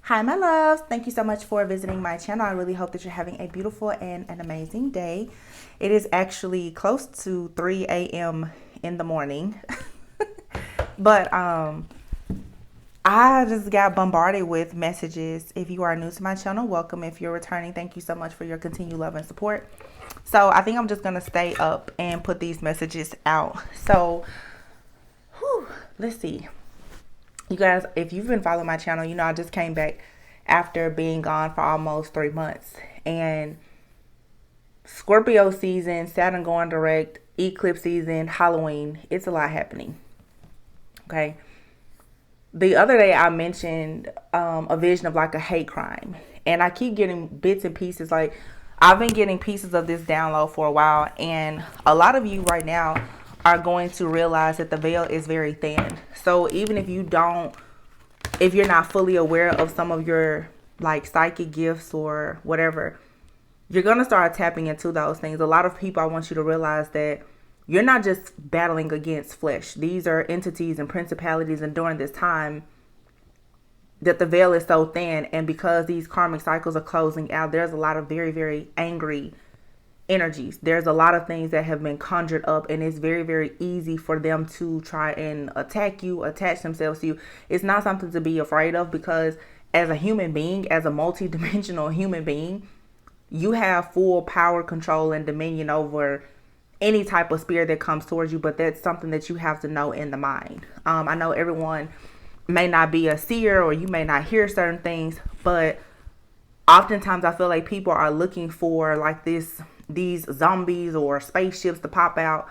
Hi, my loves. Thank you so much for visiting my channel. I really hope that you're having a beautiful and an amazing day. It is actually close to 3 a.m. in the morning. But I just got bombarded with messages. If you are new to my channel, welcome. If you're returning, thank you so much for your continued love and support. So I think I'm just going to stay up and put these messages out. So, let's see. You guys, if you've been following my channel, you know I just came back after being gone for almost 3 months. And Scorpio season, Saturn going direct, eclipse season, Halloween, it's a lot happening. Okay. The other day I mentioned a vision of like a hate crime. And I keep getting bits and pieces. Like, I've been getting pieces of this download for a while. And a lot of you right now are going to realize that the veil is very thin. So even if you're not fully aware of some of your like psychic gifts or whatever, you're going to start tapping into those things. A lot of people, I want you to realize that you're not just battling against flesh. These are entities and principalities. And during this time that the veil is so thin, and because these karmic cycles are closing out, there's a lot of very, very angry energies. There's a lot of things that have been conjured up, and it's very, very easy for them to try and attack you, attach themselves to you. It's not something to be afraid of, because as a human being, as a multi-dimensional human being, you have full power, control, and dominion over any type of spirit that comes towards you. But that's something that you have to know in the mind. I know everyone may not be a seer, or you may not hear certain things, but oftentimes I feel like people are looking for like these zombies or spaceships to pop out.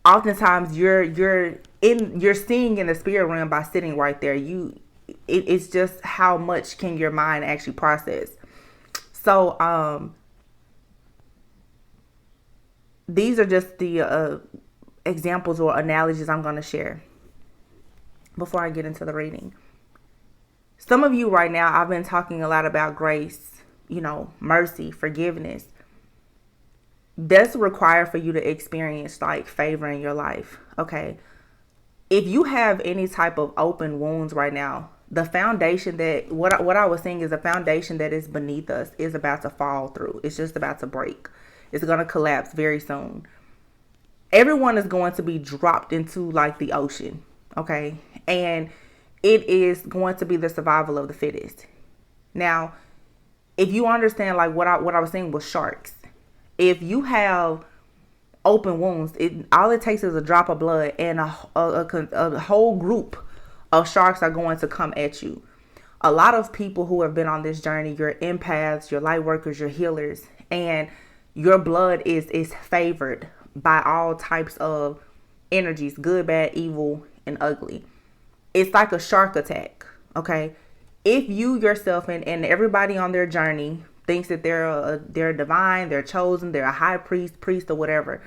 Oftentimes you're seeing in the spirit realm by sitting right there. It's just how much can your mind actually process. So these are just the examples or analogies I'm going to share before I get into the reading. Some of you right now, I've been talking a lot about grace, mercy, forgiveness. That's required for you to experience like favor in your life. Okay. If you have any type of open wounds right now, the foundation that what I was saying is the foundation that is beneath us is about to fall through. It's just about to break. It's going to collapse very soon. Everyone is going to be dropped into like the ocean. Okay. And it is going to be the survival of the fittest. Now, if you understand like what I was saying with sharks, if you have open wounds, all it takes is a drop of blood, and a whole group of sharks are going to come at you. A lot of people who have been on this journey, your empaths, your light workers, your healers, and your blood is favored by all types of energies, good, bad, evil, and ugly. It's like a shark attack. Okay. If you yourself and everybody on their journey thinks that they're divine, they're chosen, they're a high priest or whatever,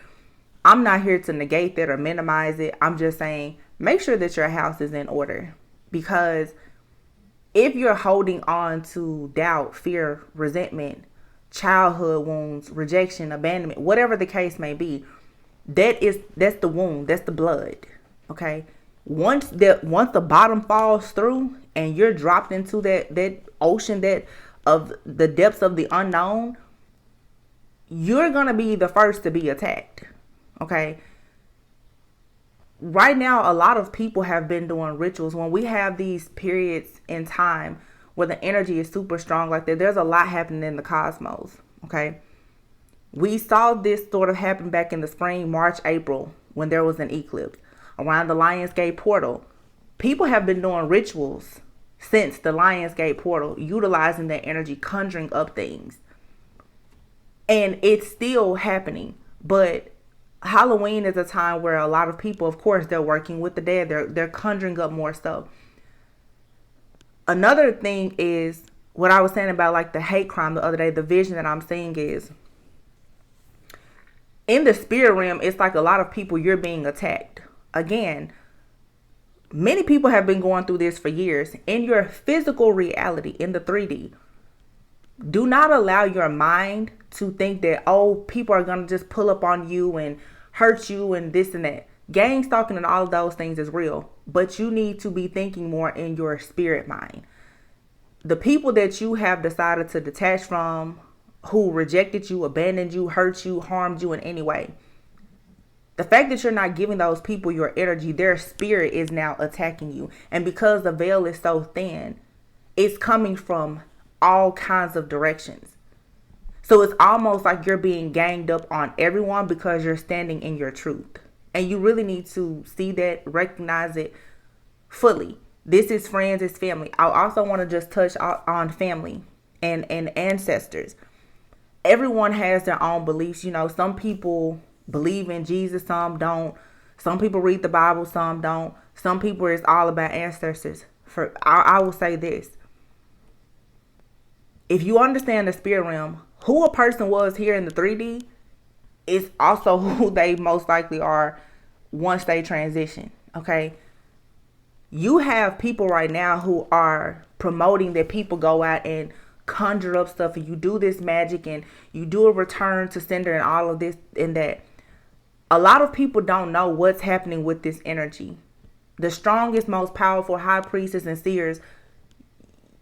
I'm not here to negate that or minimize it. I'm just saying, make sure that your house is in order, because if you're holding on to doubt, fear, resentment, childhood wounds, rejection, abandonment, whatever the case may be, that's the wound, that's the blood. Okay. Once the bottom falls through and you're dropped into that ocean, that of the depths of the unknown, you're going to be the first to be attacked. Okay. Right now, a lot of people have been doing rituals. When we have these periods in time where the energy is super strong like that, there's a lot happening in the cosmos. Okay. We saw this sort of happen back in the spring, March, April, when there was an eclipse around the Lionsgate portal. People have been doing rituals since the Lionsgate portal, utilizing that energy, conjuring up things. And it's still happening. But Halloween is a time where a lot of people, of course, they're working with the dead. They're conjuring up more stuff. Another thing is what I was saying about like the hate crime the other day. The vision that I'm seeing is in the spirit realm. It's like a lot of people, you're being attacked. Again, many people have been going through this for years. In your physical reality, in the 3D, do not allow your mind to think that, oh, people are going to just pull up on you and hurt you and this and that. Gang stalking and all of those things is real, but you need to be thinking more in your spirit mind. The people that you have decided to detach from, who rejected you, abandoned you, hurt you, harmed you in any way, the fact that you're not giving those people your energy, their spirit is now attacking you. And because the veil is so thin, it's coming from all kinds of directions. So it's almost like you're being ganged up on everyone because you're standing in your truth. And you really need to see that, recognize it fully. This is friends, it's family. I also want to just touch on family and ancestors. Everyone has their own beliefs. You know, some people believe in Jesus, some don't. Some people read the Bible, some don't. Some people, it's all about ancestors. I will say this. If you understand the spirit realm, who a person was here in the 3D is also who they most likely are once they transition. Okay. You have people right now who are promoting that people go out and conjure up stuff, and you do this magic and you do a return to sender and all of this and that. A lot of people don't know what's happening with this energy. The strongest, most powerful high priestess and seers,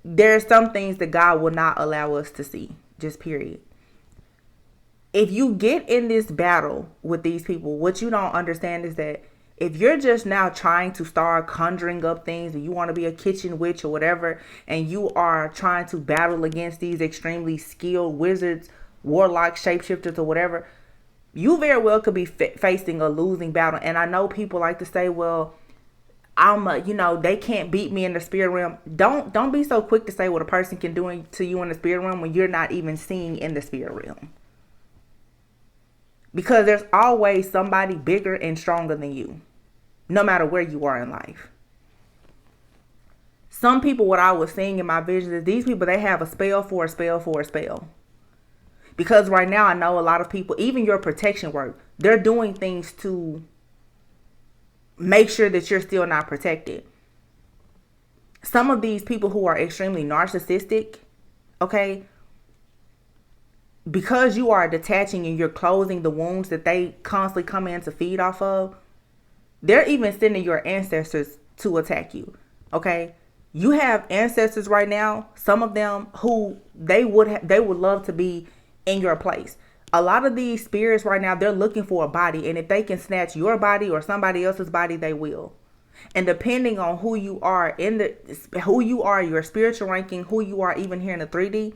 there are some things that God will not allow us to see. Just period. If you get in this battle with these people, what you don't understand is that if you're just now trying to start conjuring up things and you want to be a kitchen witch or whatever, and you are trying to battle against these extremely skilled wizards, warlocks, shapeshifters or whatever, you very well could be facing a losing battle. And I know people like to say, well, they can't beat me in the spirit realm. Don't be so quick to say what a person can do to you in the spirit realm when you're not even seeing in the spirit realm. Because there's always somebody bigger and stronger than you, no matter where you are in life. Some people, what I was seeing in my visions is these people, they have a spell for a spell for a spell. Because right now I know a lot of people, even your protection work, they're doing things to make sure that you're still not protected. Some of these people who are extremely narcissistic, okay, because you are detaching and you're closing the wounds that they constantly come in to feed off of, they're even sending your ancestors to attack you, okay? You have ancestors right now, some of them who they would love to be in your place. A lot of these spirits right now, they're looking for a body, and if they can snatch your body or somebody else's body, they will. And depending on who you are your spiritual ranking, who you are even here in the 3D,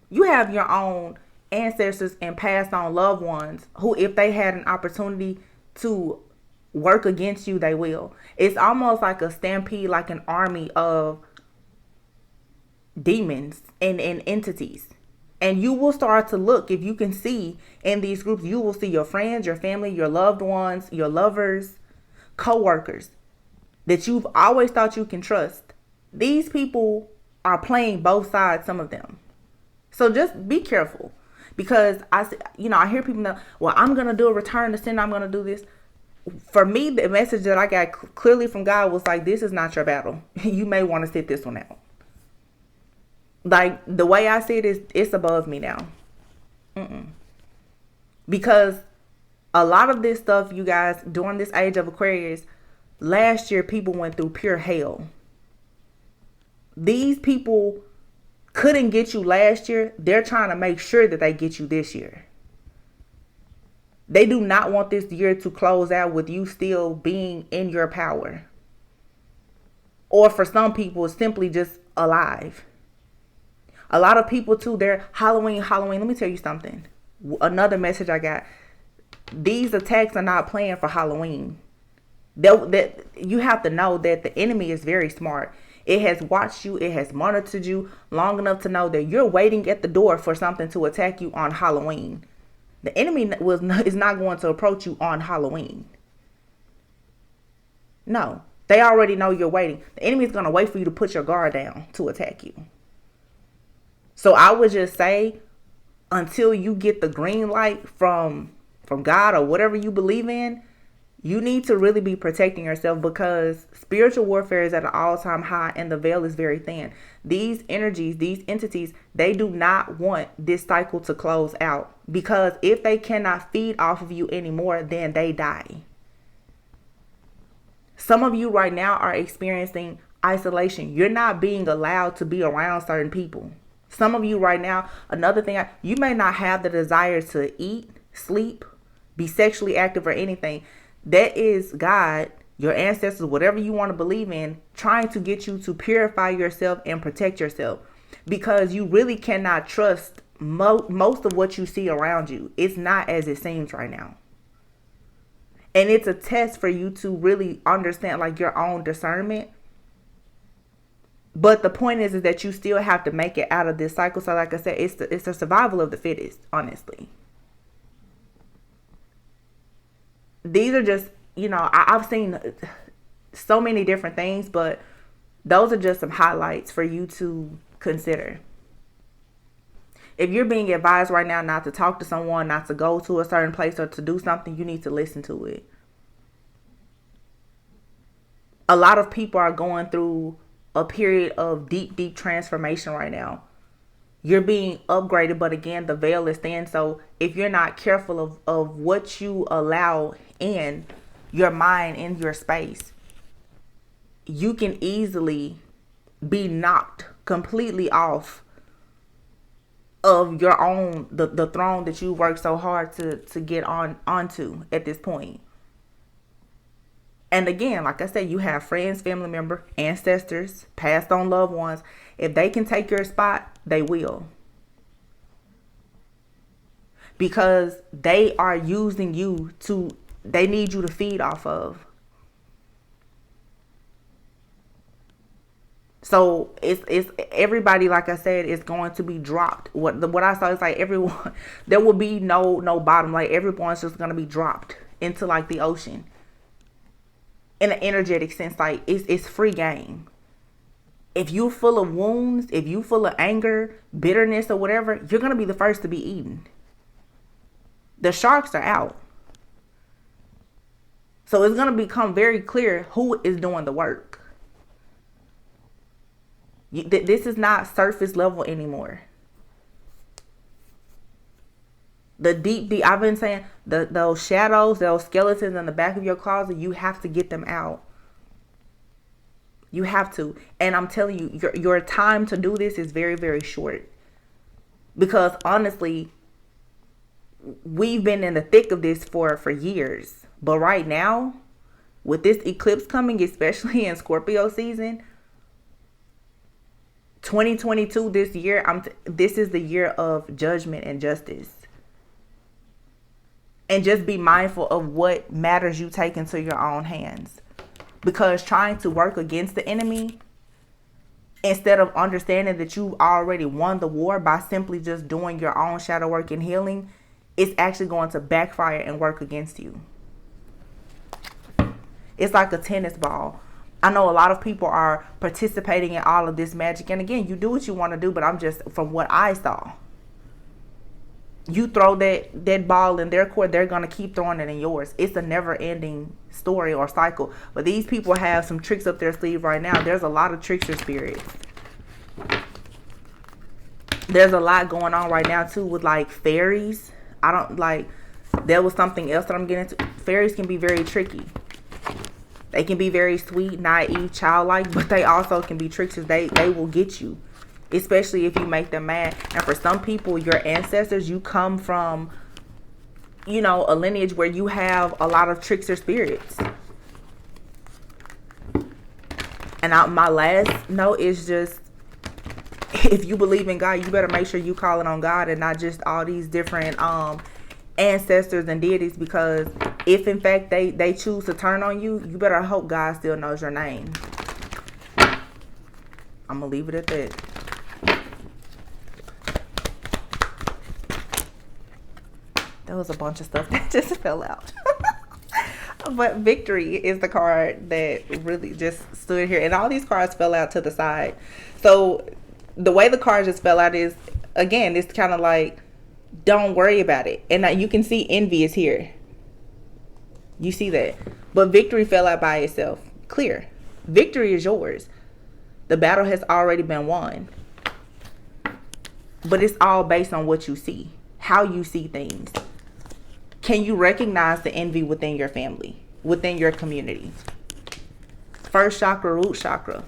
you have your own ancestors and passed on loved ones who, if they had an opportunity to work against you, they will. It's almost like a stampede, like an army of demons and entities. And you will start to look, if you can see in these groups, you will see your friends, your family, your loved ones, your lovers, co-workers that you've always thought you can trust. These people are playing both sides, some of them. So just be careful, because I hear people know, well, I'm going to do a return to sin. I'm going to do this. For me, the message that I got clearly from God was like, this is not your battle. You may want to sit this one out. Like, the way I see it is, it's above me now. Because a lot of this stuff, you guys, during this age of Aquarius, last year, people went through pure hell. These people couldn't get you last year. They're trying to make sure that they get you this year. They do not want this year to close out with you still being in your power. Or for some people, simply just alive. A lot of people too, they're Halloween. Let me tell you something. Another message I got. These attacks are not planned for Halloween. That you have to know that the enemy is very smart. It has watched you. It has monitored you long enough to know that you're waiting at the door for something to attack you on Halloween. The enemy is not going to approach you on Halloween. No, they already know you're waiting. The enemy is going to wait for you to put your guard down to attack you. So I would just say, until you get the green light from God or whatever you believe in, you need to really be protecting yourself, because spiritual warfare is at an all-time high and the veil is very thin. These energies, these entities, they do not want this cycle to close out, because if they cannot feed off of you anymore, then they die. Some of you right now are experiencing isolation. You're not being allowed to be around certain people. Some of you right now, another thing, you may not have the desire to eat, sleep, be sexually active or anything. That is God, your ancestors, whatever you want to believe in, trying to get you to purify yourself and protect yourself, because you really cannot trust most of what you see around you. It's not as it seems right now. And it's a test for you to really understand like your own discernment. But the point is that you still have to make it out of this cycle. So like I said, it's the survival of the fittest, honestly. These are just, I've seen so many different things, but those are just some highlights for you to consider. If you're being advised right now not to talk to someone, not to go to a certain place or to do something, you need to listen to it. A lot of people are going through a period of deep, deep transformation right now. You're being upgraded, but again, the veil is thin. So if you're not careful of what you allow in your mind, in your space, you can easily be knocked completely off of your own, the throne that you worked so hard to get onto at this point. And again, like I said, you have friends, family members, ancestors, passed on loved ones. If they can take your spot, they will. Because they are using you they need you to feed off of. So it's everybody, like I said, is going to be dropped. What I saw is like everyone, there will be no bottom. Like everyone's just going to be dropped into like the ocean. In an energetic sense, like it's free game. If you're full of wounds, if you're full of anger, bitterness or whatever, you're going to be the first to be eaten. The sharks are out. So it's going to become very clear who is doing the work. This is not surface level anymore. The deep, I've been saying, those shadows, those skeletons in the back of your closet, you have to get them out. You have to. And I'm telling you, your time to do this is very, very short. Because honestly, we've been in the thick of this for years. But right now, with this eclipse coming, especially in Scorpio season, 2022, this year, this is the year of judgment and justice. And just be mindful of what matters you take into your own hands. Because trying to work against the enemy, instead of understanding that you already won the war by simply just doing your own shadow work and healing, it's actually going to backfire and work against you. It's like a tennis ball. I know a lot of people are participating in all of this magic. And again, you do what you want to do, but I'm just, from what I saw, you throw that ball in their court, they're going to keep throwing it in yours. It's a never ending story or cycle. But these people have some tricks up their sleeve right now. There's a lot of trickster spirits. There's a lot going on right now too with like fairies. There was something else that I'm getting to. Fairies can be very tricky. They can be very sweet, naive, childlike, but they also can be tricksters. They will get you, especially if you make them mad. And for some people, your ancestors, you come from, a lineage where you have a lot of trickster spirits. And my last note is just, if you believe in God, you better make sure you calling on God and not just all these different ancestors and deities, because if in fact they choose to turn on you, you better hope God still knows your name. I'm gonna leave it at that. There was a bunch of stuff that just fell out. But victory is the card that really just stood here, and all these cards fell out to the side. So the way the cards just fell out is, again, it's kind of like, don't worry about it. And now you can see envy is here. You see that. But victory fell out by itself. Clear. Victory is yours. The battle has already been won. But it's all based on what you see. How you see things. Can you recognize the envy within your family? Within your community? First chakra, root chakra.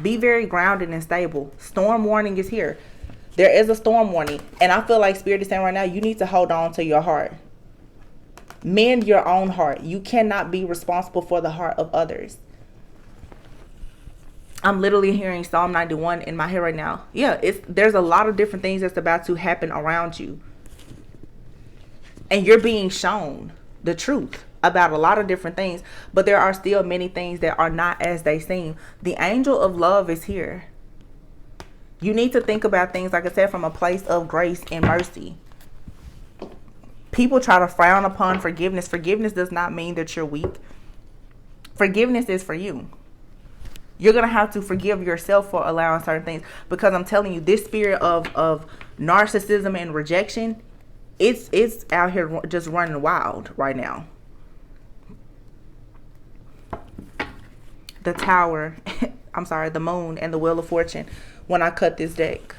Be very grounded and stable. Storm warning is here. There is a storm warning. And I feel like Spirit is saying right now, you need to hold on to your heart. Mend your own heart. You cannot be responsible for the heart of others. I'm literally hearing Psalm 91 in my head right now. Yeah, there's a lot of different things that's about to happen around you. And you're being shown the truth about a lot of different things. But there are still many things that are not as they seem. The angel of love is here. You need to think about things, like I said, from a place of grace and mercy. People try to frown upon forgiveness. Forgiveness does not mean that you're weak. Forgiveness is for you. You're going to have to forgive yourself for allowing certain things. Because I'm telling you, this spirit of narcissism and rejection, it's out here just running wild right now. The Tower, I'm sorry, the Moon and the Wheel of Fortune. When I cut this deck,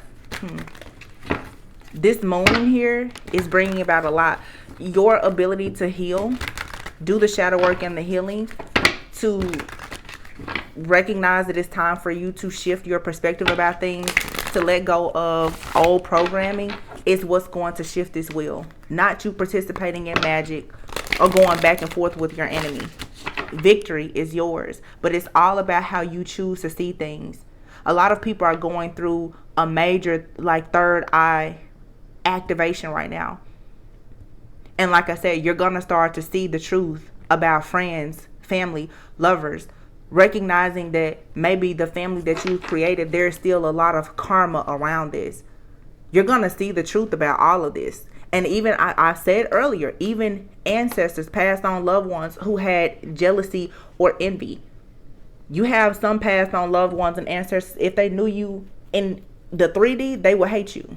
this moon here is bringing about a lot. Your ability to heal, do the shadow work and the healing, to recognize that it's time for you to shift your perspective about things, to let go of old programming, is what's going to shift this wheel. Not you participating in magic or going back and forth with your enemy. Victory is yours, but it's all about how you choose to see things. A lot of people are going through a major, like, third eye activation right now. And like I said, you're going to start to see the truth about friends, family, lovers, recognizing that maybe the family that you created, there's still a lot of karma around this. You're going to see the truth about all of this. And even I said earlier, even ancestors, passed on loved ones who had jealousy or envy. You have some passed on loved ones and ancestors, if they knew you in the 3D, they would hate you.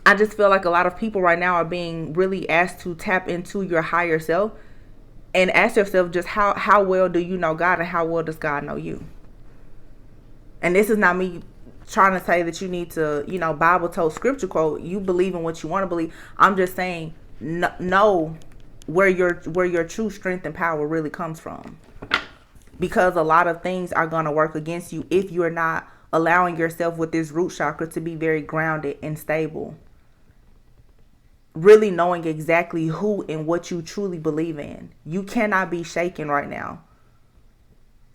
I just feel like a lot of people right now are being really asked to tap into your higher self and ask yourself just how well do you know God and how well does God know you? And this is not me trying to say that you need to, Bible told scripture quote, you believe in what you want to believe. I'm just saying, know where your true strength and power really comes from. Because a lot of things are going to work against you if you're not allowing yourself with this root chakra to be very grounded and stable. Really knowing exactly who and what you truly believe in. You cannot be shaken right now.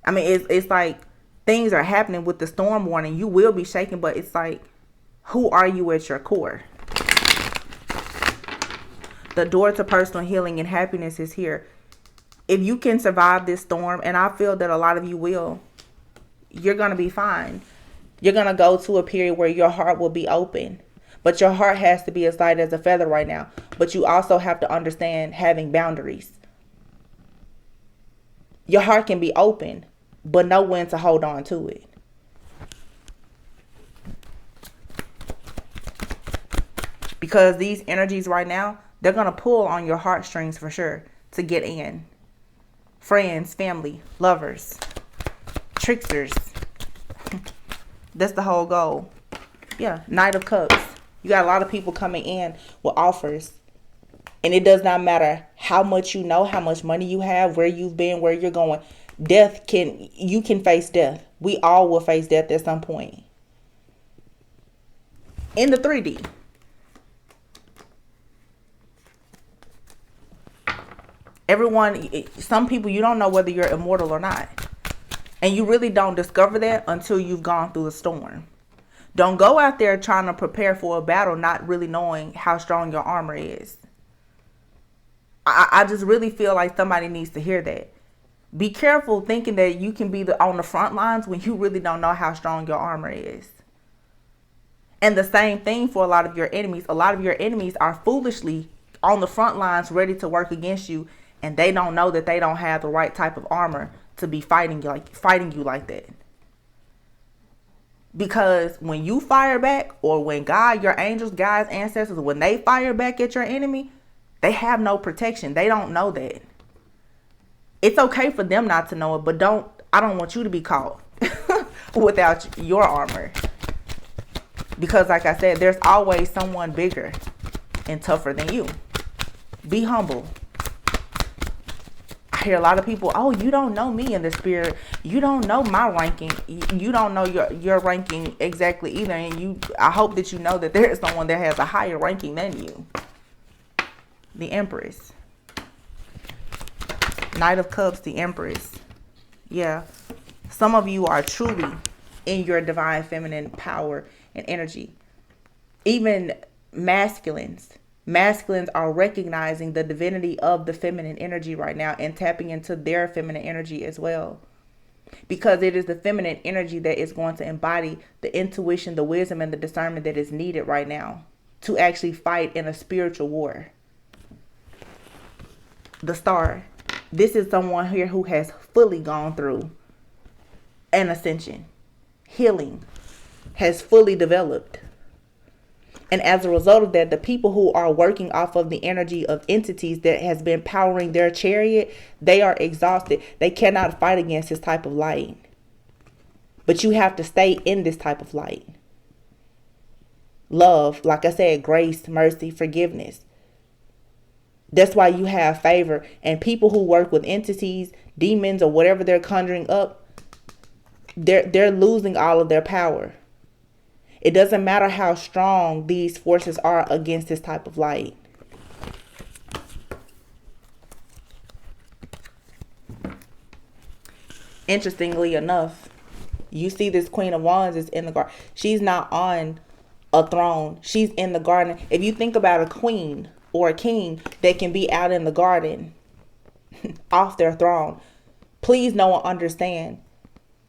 I mean, it's like things are happening with the storm warning. You will be shaken, but it's like, who are you at your core? The door to personal healing and happiness is here. If you can survive this storm, and I feel that a lot of you will, you're going to be fine. You're going to go to a period where your heart will be open. But your heart has to be as light as a feather right now. But you also have to understand having boundaries. Your heart can be open, but know when to hold on to it. Because these energies right now, they're going to pull on your heartstrings for sure to get in. Friends, family, lovers, tricksters. That's the whole goal. Yeah, Knight of Cups. You got a lot of people coming in with offers. And it does not matter how much you know, how much money you have, where you've been, where you're going. You can face death. We all will face death at some point. In the 3D. Some people, you don't know whether you're immortal or not. And you really don't discover that until you've gone through the storm. Don't go out there trying to prepare for a battle, not really knowing how strong your armor is. I just really feel like somebody needs to hear that. Be careful thinking that you can be on the front lines when you really don't know how strong your armor is. And the same thing for a lot of your enemies. A lot of your enemies are foolishly on the front lines ready to work against you. And they don't know that they don't have the right type of armor to be fighting you like that. Because when you fire back, or when God, your angels, guides, ancestors, when they fire back at your enemy, they have no protection. They don't know that. It's okay for them not to know it, but I don't want you to be caught without your armor. Because like I said, there's always someone bigger and tougher than you. Be humble. I hear a lot of people, oh, you don't know me in the spirit. You don't know my ranking. You don't know your ranking exactly either. And I hope that you know that there is someone that has a higher ranking than you. The Empress. Knight of Cups, the Empress. Yeah. Some of you are truly in your divine feminine power and energy. Even masculines. Masculines are recognizing the divinity of the feminine energy right now and tapping into their feminine energy as well. Because it is the feminine energy that is going to embody the intuition, the wisdom, and the discernment that is needed right now to actually fight in a spiritual war. The Star. This is someone here who has fully gone through an ascension. Healing has fully developed. And as a result of that, the people who are working off of the energy of entities that has been powering their chariot, they are exhausted. They cannot fight against this type of light. But you have to stay in this type of light. Love, like I said, grace, mercy, forgiveness. That's why you have favor. And people who work with entities, demons, or whatever they're conjuring up, they're losing all of their power. It doesn't matter how strong these forces are against this type of light. Interestingly enough, you see this Queen of Wands is in the garden. She's not on a throne. She's in the garden. If you think about a queen or a king that can be out in the garden off their throne, please know and understand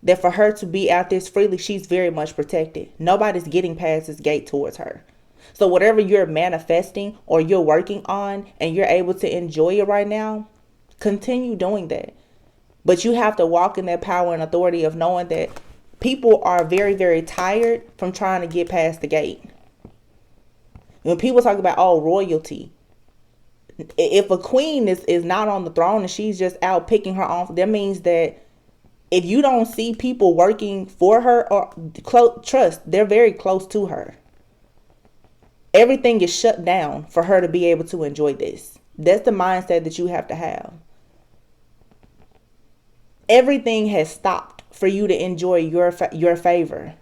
that for her to be out this freely, she's very much protected. Nobody's getting past this gate towards her. So whatever you're manifesting or you're working on and you're able to enjoy it right now, continue doing that. But you have to walk in that power and authority of knowing that people are very, very tired from trying to get past the gate. When people talk about, oh, royalty, if a queen is not on the throne and she's just out picking her own, that means that if you don't see people working for her or trust, they're very close to her. Everything is shut down for her to be able to enjoy this. That's the mindset that you have to have. Everything has stopped for you to enjoy your favor.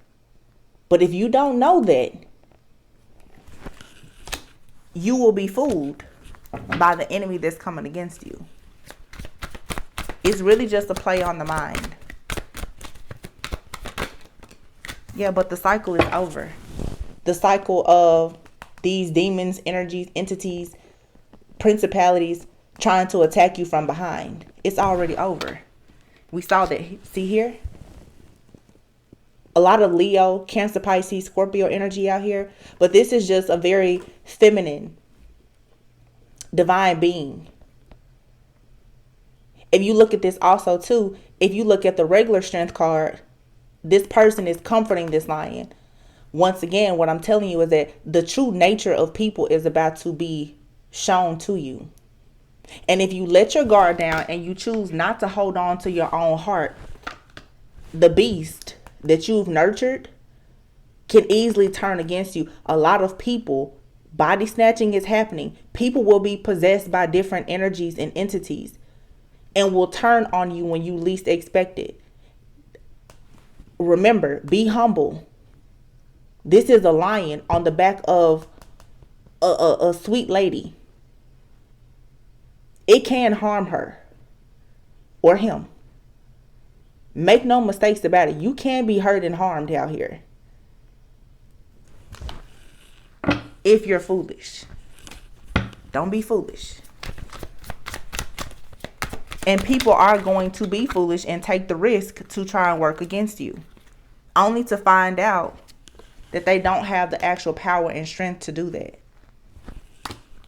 But if you don't know that, you will be fooled by the enemy that's coming against you. It's really just a play on the mind. Yeah, but the cycle is over. The cycle of these demons, energies, entities, principalities trying to attack you from behind. It's already over. We saw that. See here? A lot of Leo, Cancer, Pisces, Scorpio energy out here. But this is just a very feminine, divine being. If you look at this also too, if you look at the regular strength card, this person is comforting this lion. Once again, what I'm telling you is that the true nature of people is about to be shown to you. And if you let your guard down and you choose not to hold on to your own heart, the beast that you've nurtured can easily turn against you. A lot of people, body snatching is happening. People will be possessed by different energies and entities and will turn on you when you least expect it. Remember, be humble. This is a lion on the back of a sweet lady. It can harm her or him. Make no mistakes about it. You can be hurt and harmed out here if you're foolish. Don't be foolish. And people are going to be foolish and take the risk to try and work against you, only to find out that they don't have the actual power and strength to do that.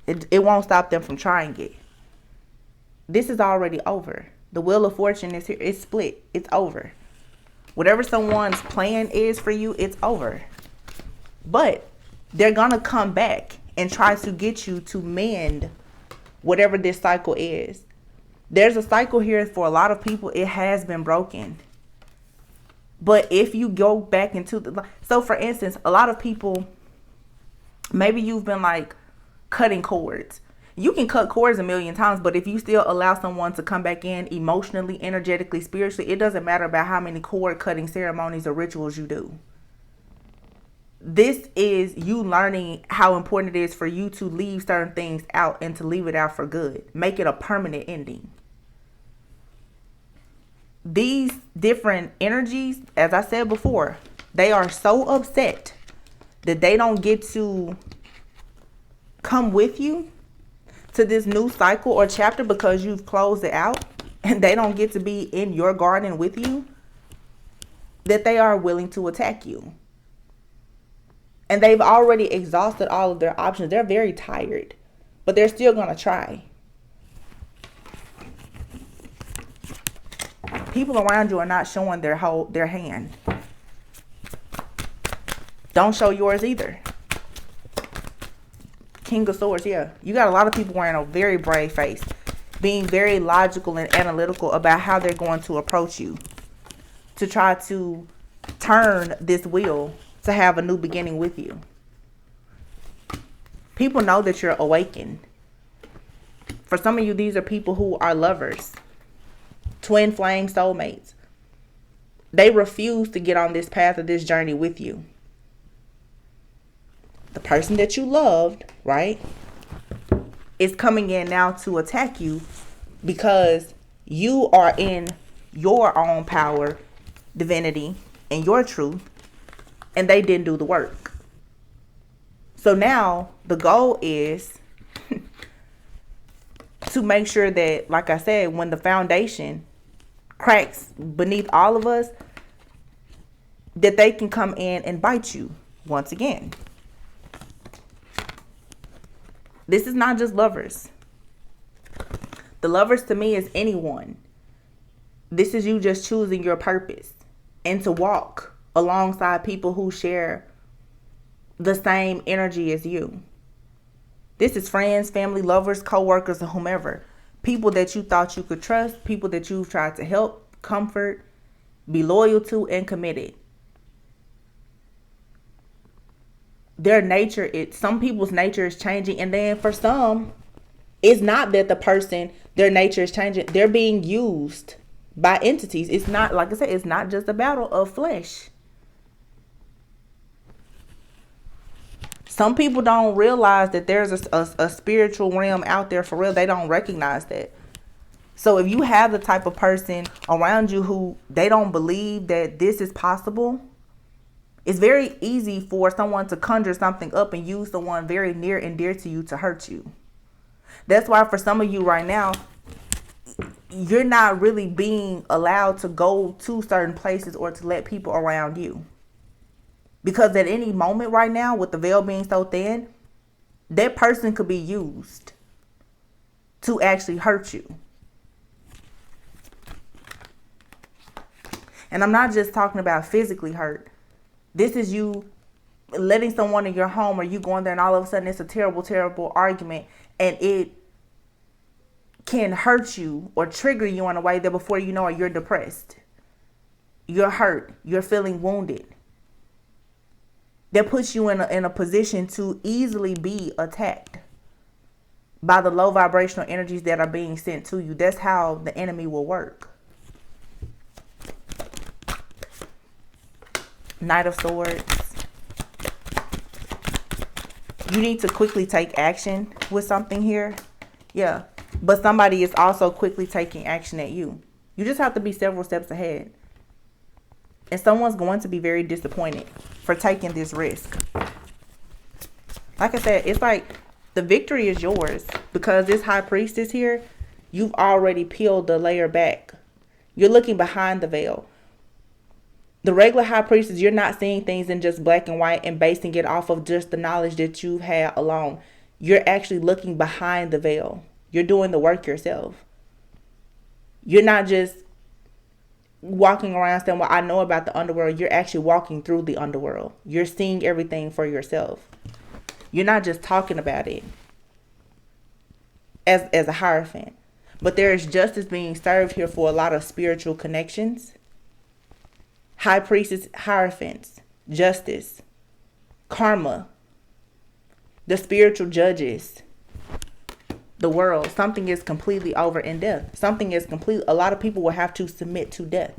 It won't stop them from trying it. This is already over. The wheel of fortune is here. It's split. It's over. Whatever someone's plan is for you, it's over. But they're going to come back and try to get you to mend whatever this cycle is. There's a cycle here for a lot of people. It has been broken. But if you go back into so for instance, a lot of people, maybe you've been like cutting cords. You can cut cords a million times, but if you still allow someone to come back in emotionally, energetically, spiritually, it doesn't matter about how many cord cutting ceremonies or rituals you do. This is you learning how important it is for you to leave certain things out and to leave it out for good. Make it a permanent ending. These different energies, as I said before, they are so upset that they don't get to come with you to this new cycle or chapter because you've closed it out, and they don't get to be in your garden with you, that they are willing to attack you. And they've already exhausted all of their options. They're very tired, but they're still going to try. People around you are not showing their hand. Don't show yours either. King of Swords, yeah. You got a lot of people wearing a very brave face, being very logical and analytical about how they're going to approach you to try to turn this wheel to have a new beginning with you. People know that you're awakened. For some of you, these are people who are lovers, twin flame soulmates. They refuse to get on this path of this journey with you. The person that you loved, right, is coming in now to attack you because you are in your own power, divinity, and your truth, and they didn't do the work. So now the goal is to make sure that, like I said, when the foundation cracks beneath all of us, that they can come in and bite you once again. This is not just lovers. The lovers to me is anyone. This is you just choosing your purpose and to walk alongside people who share the same energy as you. This is friends, family, lovers, co-workers, or whomever. People that you thought you could trust, people that you've tried to help, comfort, be loyal to, and committed. Their nature, some people's nature is changing, and then for some, it's not that the person, their nature is changing. They're being used by entities. It's not, like I said, it's not just a battle of flesh. Some people don't realize that there's a spiritual realm out there for real. They don't recognize that. So if you have the type of person around you who they don't believe that this is possible, it's very easy for someone to conjure something up and use someone very near and dear to you to hurt you. That's why for some of you right now, you're not really being allowed to go to certain places or to let people around you. Because at any moment right now, with the veil being so thin, that person could be used to actually hurt you. And I'm not just talking about physically hurt. This is you letting someone in your home, or you going there and all of a sudden it's a terrible, terrible argument, and it can hurt you or trigger you in a way that before you know it, you're depressed. You're hurt. You're feeling wounded. That puts you in a position to easily be attacked by the low vibrational energies that are being sent to you. That's how the enemy will work. Knight of Swords. You need to quickly take action with something here. Yeah. But somebody is also quickly taking action at you. You just have to be several steps ahead. And someone's going to be very disappointed for taking this risk. Like I said, it's like the victory is yours. Because this high priestess here, you've already peeled the layer back. You're looking behind the veil. The regular high priestess, you're not seeing things in just black and white and basing it off of just the knowledge that you've had alone. You're actually looking behind the veil. You're doing the work yourself. You're not just walking around saying, well, I know about the underworld. You're actually walking through the underworld. You're seeing everything for yourself. You're not just talking about it as a hierophant. But there is justice being served here for a lot of spiritual connections. High priestess, hierophants, justice, karma, the spiritual judges. the world. Something is completely over in death. Something is complete. A lot of people will have to submit to death.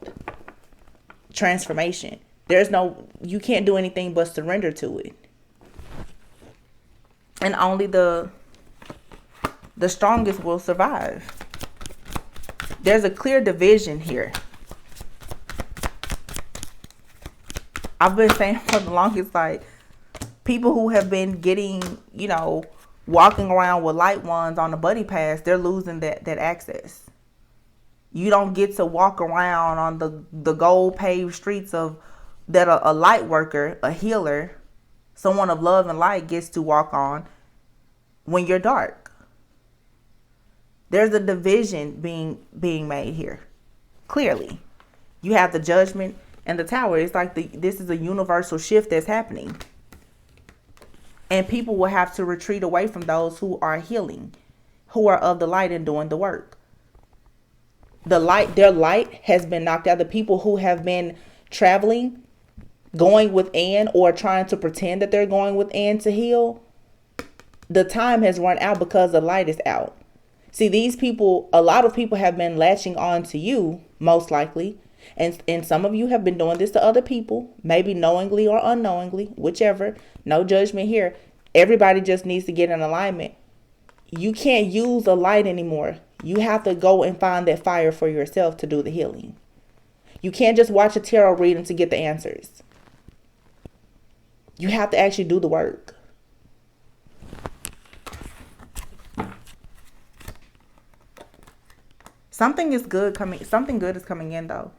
Transformation. You can't do anything but surrender to it. And only the strongest will survive. There's a clear division here. I've been saying for the longest, like, people who have been getting, walking around with light ones on the buddy pass, they're losing that access. You don't get to walk around on the gold paved streets that a light worker, a healer, someone of love and light gets to walk on when you're dark. There's a division being made here. Clearly. You have the judgment and the tower. It's like this is a universal shift that's happening. And people will have to retreat away from those who are healing, who are of the light and doing the work. Their light has been knocked out. The people who have been traveling, going within, or trying to pretend that they're going within to heal, the time has run out because the light is out. See, these people, a lot of people have been latching on to you, most likely. And some of you have been doing this to other people, maybe knowingly or unknowingly, whichever. No judgment here. Everybody just needs to get in alignment. You can't use a light anymore. You have to go and find that fire for yourself to do the healing. You can't just watch a tarot reading to get the answers. You have to actually do the work. Something good is coming in, though.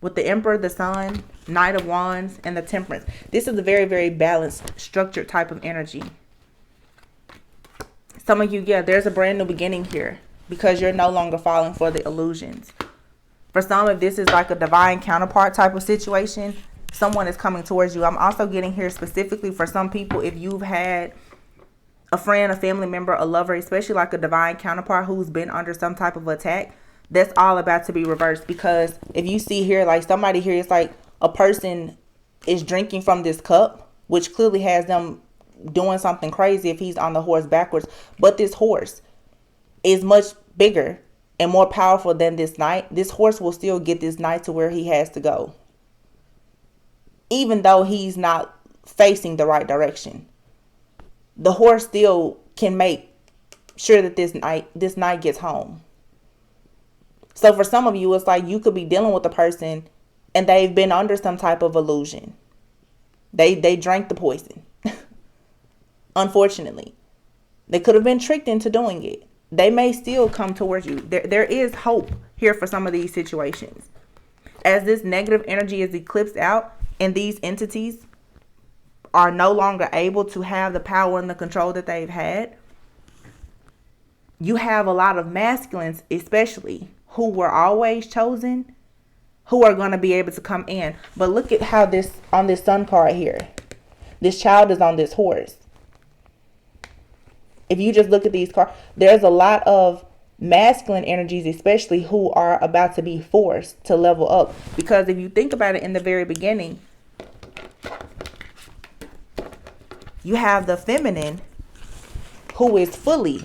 With the Emperor, the Sun, Knight of Wands, and the Temperance. This is a very, very balanced, structured type of energy. Some of you, there's a brand new beginning here because you're no longer falling for the illusions. For some, if this is like a divine counterpart type of situation, someone is coming towards you. I'm also getting here specifically for some people, if you've had a friend, a family member, a lover, especially like a divine counterpart who's been under some type of attack, that's all about to be reversed. Because if you see here, like somebody here, it's like a person is drinking from this cup, which clearly has them doing something crazy if he's on the horse backwards. But this horse is much bigger and more powerful than this knight. This horse will still get this knight to where he has to go, even though he's not facing the right direction. The horse still can make sure that this knight gets home. So for some of you, it's like you could be dealing with a person and they've been under some type of illusion. They drank the poison. Unfortunately, they could have been tricked into doing it. They may still come towards you. There is hope here for some of these situations. As this negative energy is eclipsed out and these entities are no longer able to have the power and the control that they've had, you have a lot of masculines, especially, who were always chosen, who are going to be able to come in. But look at how on this sun card here, this child is on this horse. If you just look at these cards, there's a lot of masculine energies, especially, who are about to be forced to level up. Because if you think about it, in the very beginning, you have the feminine who is fully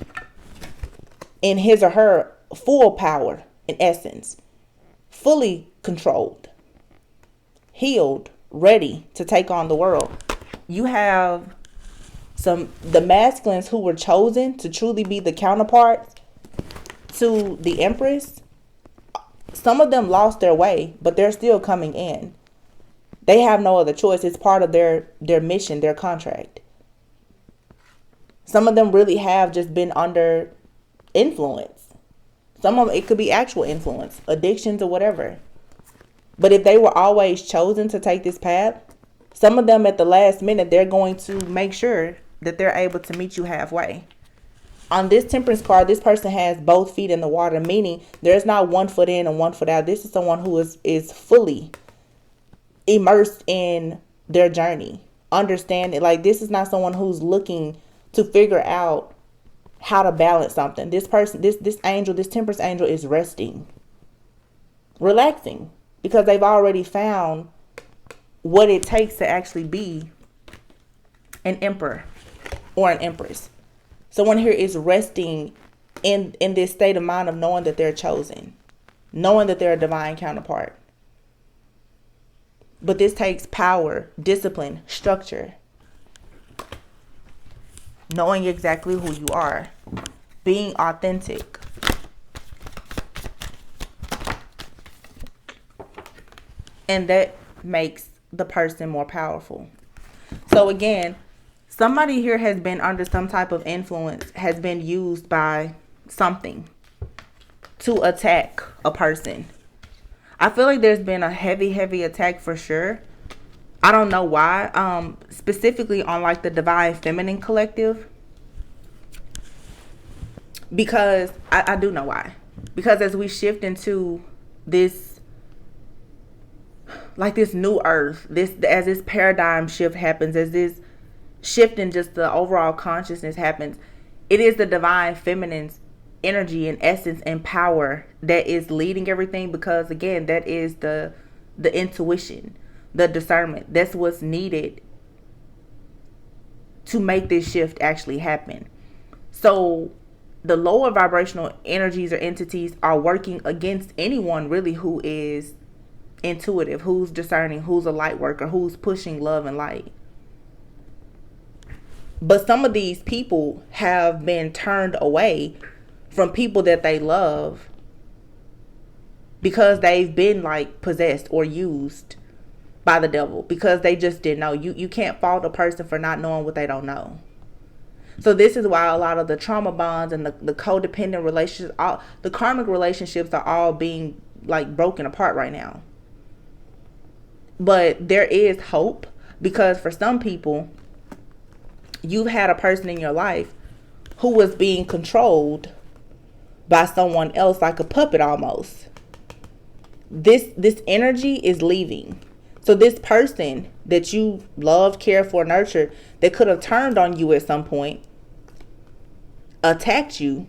in his or her full power, in essence, fully controlled, healed, ready to take on the world. You have the masculines who were chosen to truly be the counterparts to the Empress. Some of them lost their way, but they're still coming in. They have no other choice. It's part of their mission, their contract. Some of them really have just been under influence. Some of them, it could be actual influence, addictions or whatever. But if they were always chosen to take this path, some of them at the last minute, they're going to make sure that they're able to meet you halfway. On this Temperance card, this person has both feet in the water, meaning there's not 1 foot in and 1 foot out. This is someone who is fully immersed in their journey. Understand it. Like, this is not someone who's looking to figure out how to balance something. This person, this angel, this Temperance angel is resting, relaxing, because they've already found what it takes to actually be an emperor or an empress. Someone here is resting in this state of mind of knowing that they're chosen, knowing that they're a divine counterpart. But this takes power, discipline, structure, knowing exactly who you are, being authentic. And that makes the person more powerful. So again, somebody here has been under some type of influence, has been used by something to attack a person. I feel like there's been a heavy attack for sure. I don't know why. Specifically on like the Divine Feminine Collective. Because I do know why. Because as we shift into this, like this new earth, as this paradigm shift happens, as this shift in just the overall consciousness happens, it is the divine feminine's energy and essence and power that is leading everything, because again, that is the intuition, the discernment. That's what's needed to make this shift actually happen. So the lower vibrational energies or entities are working against anyone really who is intuitive, who's discerning, who's a light worker, who's pushing love and light. But some of these people have been turned away from people that they love because they've been like possessed or used by the devil, because they just didn't know. You can't fault a person for not knowing what they don't know. So this is why a lot of the trauma bonds and the codependent relationships, all the karmic relationships are all being like broken apart right now. But there is hope, because for some people, you've had a person in your life who was being controlled by someone else, like a puppet almost. This energy is leaving. So this person that you loved, cared for, nurtured, that could have turned on you at some point, attacked you,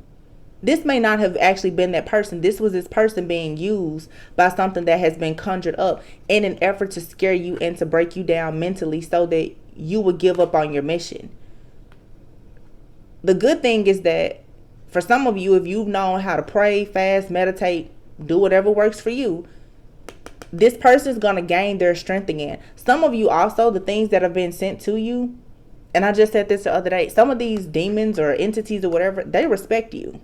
this may not have actually been that person. This was this person being used by something that has been conjured up in an effort to scare you and to break you down mentally so that you would give up on your mission. The good thing is that for some of you, if you've known how to pray, fast, meditate, do whatever works for you, this person is going to gain their strength again. Some of you also, the things that have been sent to you, and I just said this the other day, some of these demons or entities or whatever, they respect you.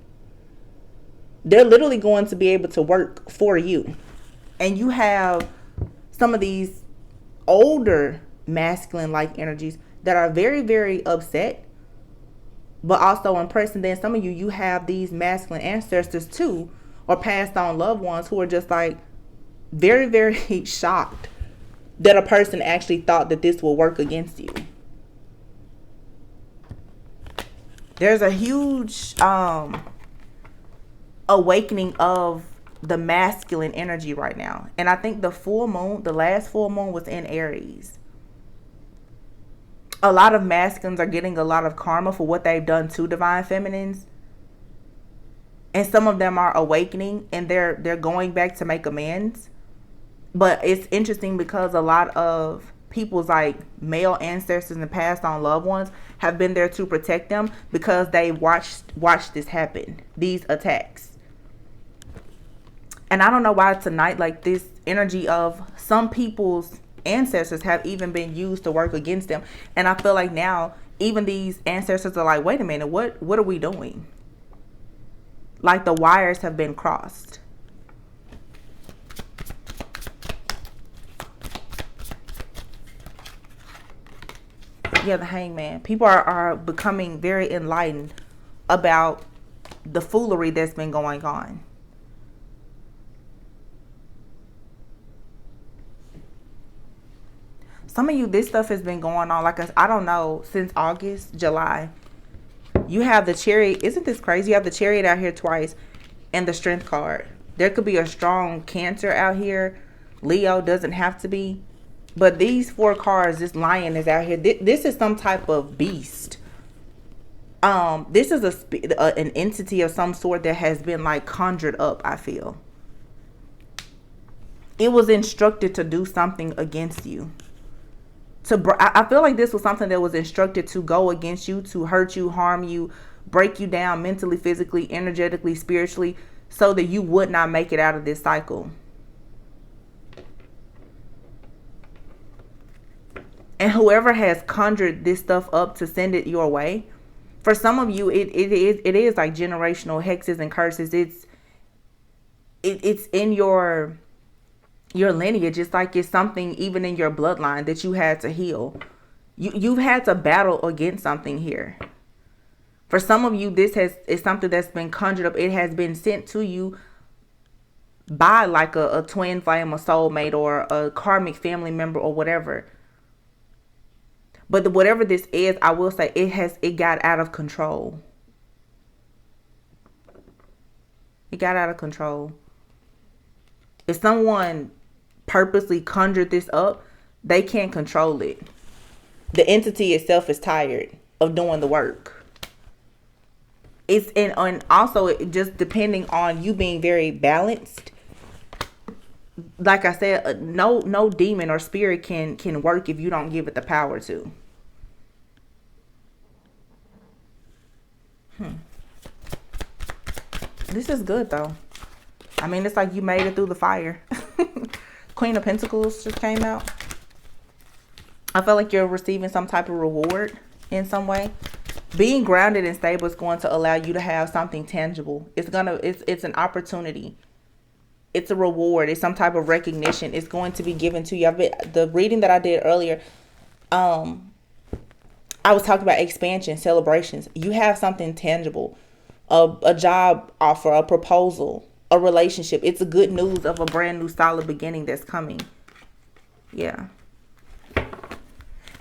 They're literally going to be able to work for you. And you have some of these older masculine-like energies that are very, very upset, but also impressed. And then some of you have these masculine ancestors too, or passed on loved ones who are just like very, very shocked that a person actually thought that this will work against you. There's a huge awakening of the masculine energy right now. And I think the full moon, the last full moon, was in Aries. A lot of masculines are getting a lot of karma for what they've done to divine feminines. And some of them are awakening and they're going back to make amends. But it's interesting because a lot of people's like male ancestors and past on loved ones have been there to protect them, because they watched this happen, these attacks. And I don't know why tonight, like this energy of some people's ancestors have even been used to work against them. And I feel like now even these ancestors are like, wait a minute, what are we doing? Like the wires have been crossed. Yeah, the Hangman. People are becoming very enlightened about the foolery that's been going on. Some of you, this stuff has been going on, like, I don't know, since August, July. You have the Chariot. Isn't this crazy? You have the Chariot out here twice and the Strength card. There could be a strong Cancer out here. Leo doesn't have to be. But these 4 cards, this Lion is out here. This is some type of beast. This is an entity of some sort that has been like conjured up, I feel. It was instructed to do something against you. I feel like this was something that was instructed to go against you, to hurt you, harm you, break you down mentally, physically, energetically, spiritually, so that you would not make it out of this cycle. And whoever has conjured this stuff up to send it your way, for some of you, it is like generational hexes and curses. It's in your lineage. It's like it's something even in your bloodline that you had to heal. You've had to battle against something here. For some of you, this is something that's been conjured up. It has been sent to you by like a twin flame, a soulmate, or a karmic family member, or whatever. But whatever this is, I will say it got out of control. It got out of control. If someone purposely conjured this up, they can't control it. The entity itself is tired of doing the work. And also just depending on you being very balanced. Like I said, no demon or spirit can work if you don't give it the power to. This is good though. I mean, it's like you made it through the fire. Queen of Pentacles just came out. I feel like you're receiving some type of reward in some way. Being grounded and stable is going to allow you to have something tangible. It's an opportunity. It's a reward. It's some type of recognition. It's going to be given to you. The reading that I did earlier, I was talking about expansion, celebrations. You have something tangible, a job offer, a proposal, a relationship. It's a good news of a brand new solid beginning that's coming. Yeah.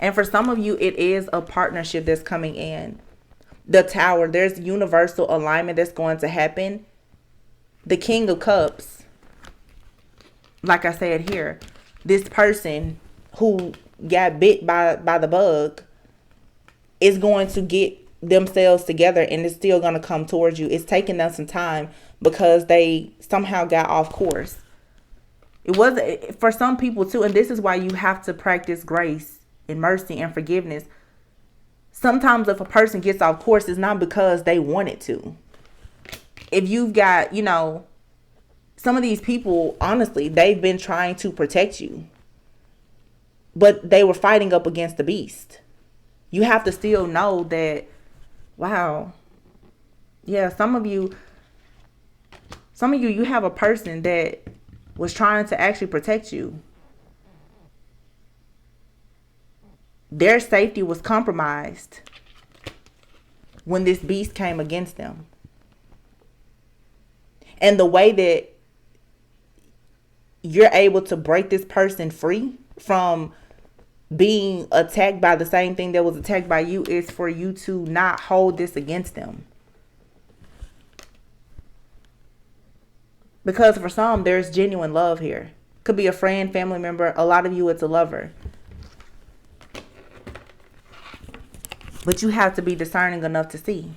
And for some of you, it is a partnership that's coming in. The Tower, there's universal alignment that's going to happen. The King of Cups, like I said here, this person who got bit by the bug is going to get themselves together, and it's still going to come towards you. It's taking them some time because they somehow got off course. It was for some people too, and this is why you have to practice grace and mercy and forgiveness. Sometimes if a person gets off course, it's not because they wanted to. If you've got, some of these people, honestly, they've been trying to protect you, but they were fighting up against the beast. You have to still know that, wow. Yeah, some of you, you have a person that was trying to actually protect you. Their safety was compromised when this beast came against them. And the way that you're able to break this person free from being attacked by the same thing that was attacked by you is for you to not hold this against them. Because for some, there's genuine love here. Could be a friend, family member. A lot of you, it's a lover. But you have to be discerning enough to see.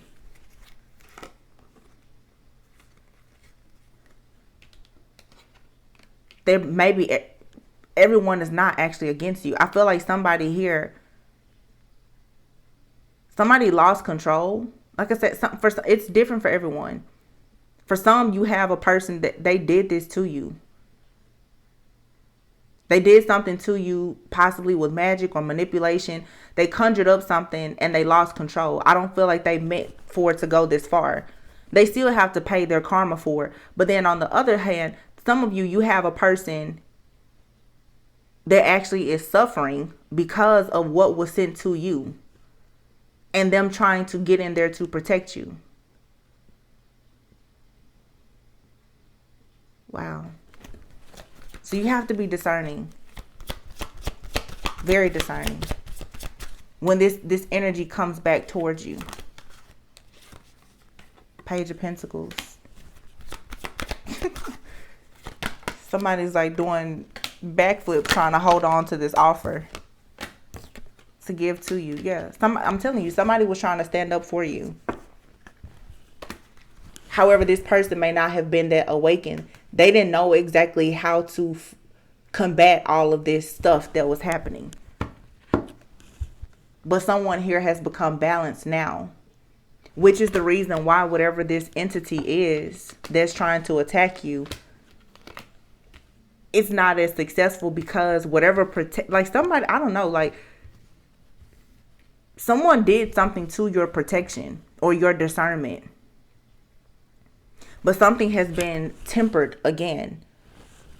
There maybe everyone is not actually against you. I feel like somebody here, somebody lost control. Like I said, it's different for everyone. For some, you have a person that they did this to you. They did something to you, possibly with magic or manipulation. They conjured up something and they lost control. I don't feel like they meant for it to go this far. They still have to pay their karma for it. But then on the other hand, some of you have a person that actually is suffering because of what was sent to you and them trying to get in there to protect you. Wow. So you have to be discerning. Very discerning. When this energy comes back towards you. Page of Pentacles. Somebody's like doing backflips trying to hold on to this offer to give to you. Yeah, I'm telling you, somebody was trying to stand up for you. However, this person may not have been that awakened. They didn't know exactly how to combat all of this stuff that was happening. But someone here has become balanced now. which is the reason why whatever this entity is that's trying to attack you, it's not as successful, because whatever like somebody, I don't know, like someone did something to your protection or your discernment, but something has been tempered again,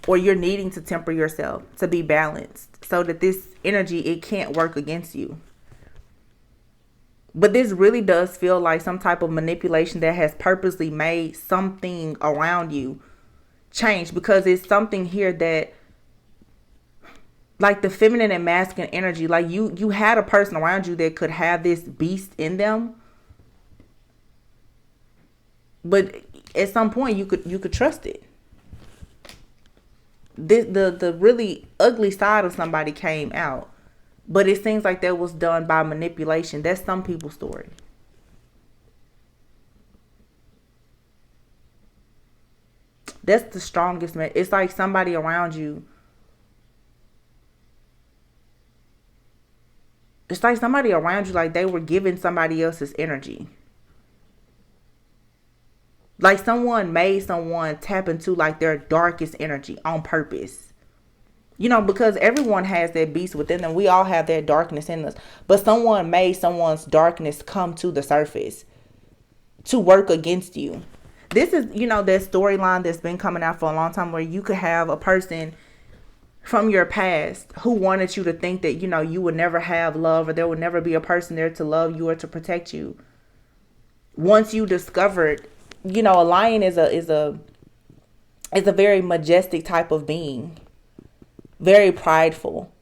or you're needing to temper yourself to be balanced so that this energy, it can't work against you. But this really does feel like some type of manipulation that has purposely made something around you change, because it's something here that, like the feminine and masculine energy, like you had a person around you that could have this beast in them, but at some point you could trust it. The really ugly side of somebody came out, but it seems like that was done by manipulation. That's some people's story. That's the strongest. It's like somebody around you. It's like somebody around you, like they were giving somebody else's energy. Like someone made someone tap into like their darkest energy on purpose. You know, because everyone has that beast within them. We all have that darkness in us. But someone made someone's darkness come to the surface to work against you. This is, you know, that storyline that's been coming out for a long time, where you could have a person from your past who wanted you to think that, you know, you would never have love, or there would never be a person there to love you or to protect you. Once you discovered, you know, a lion is a very majestic type of being, very prideful.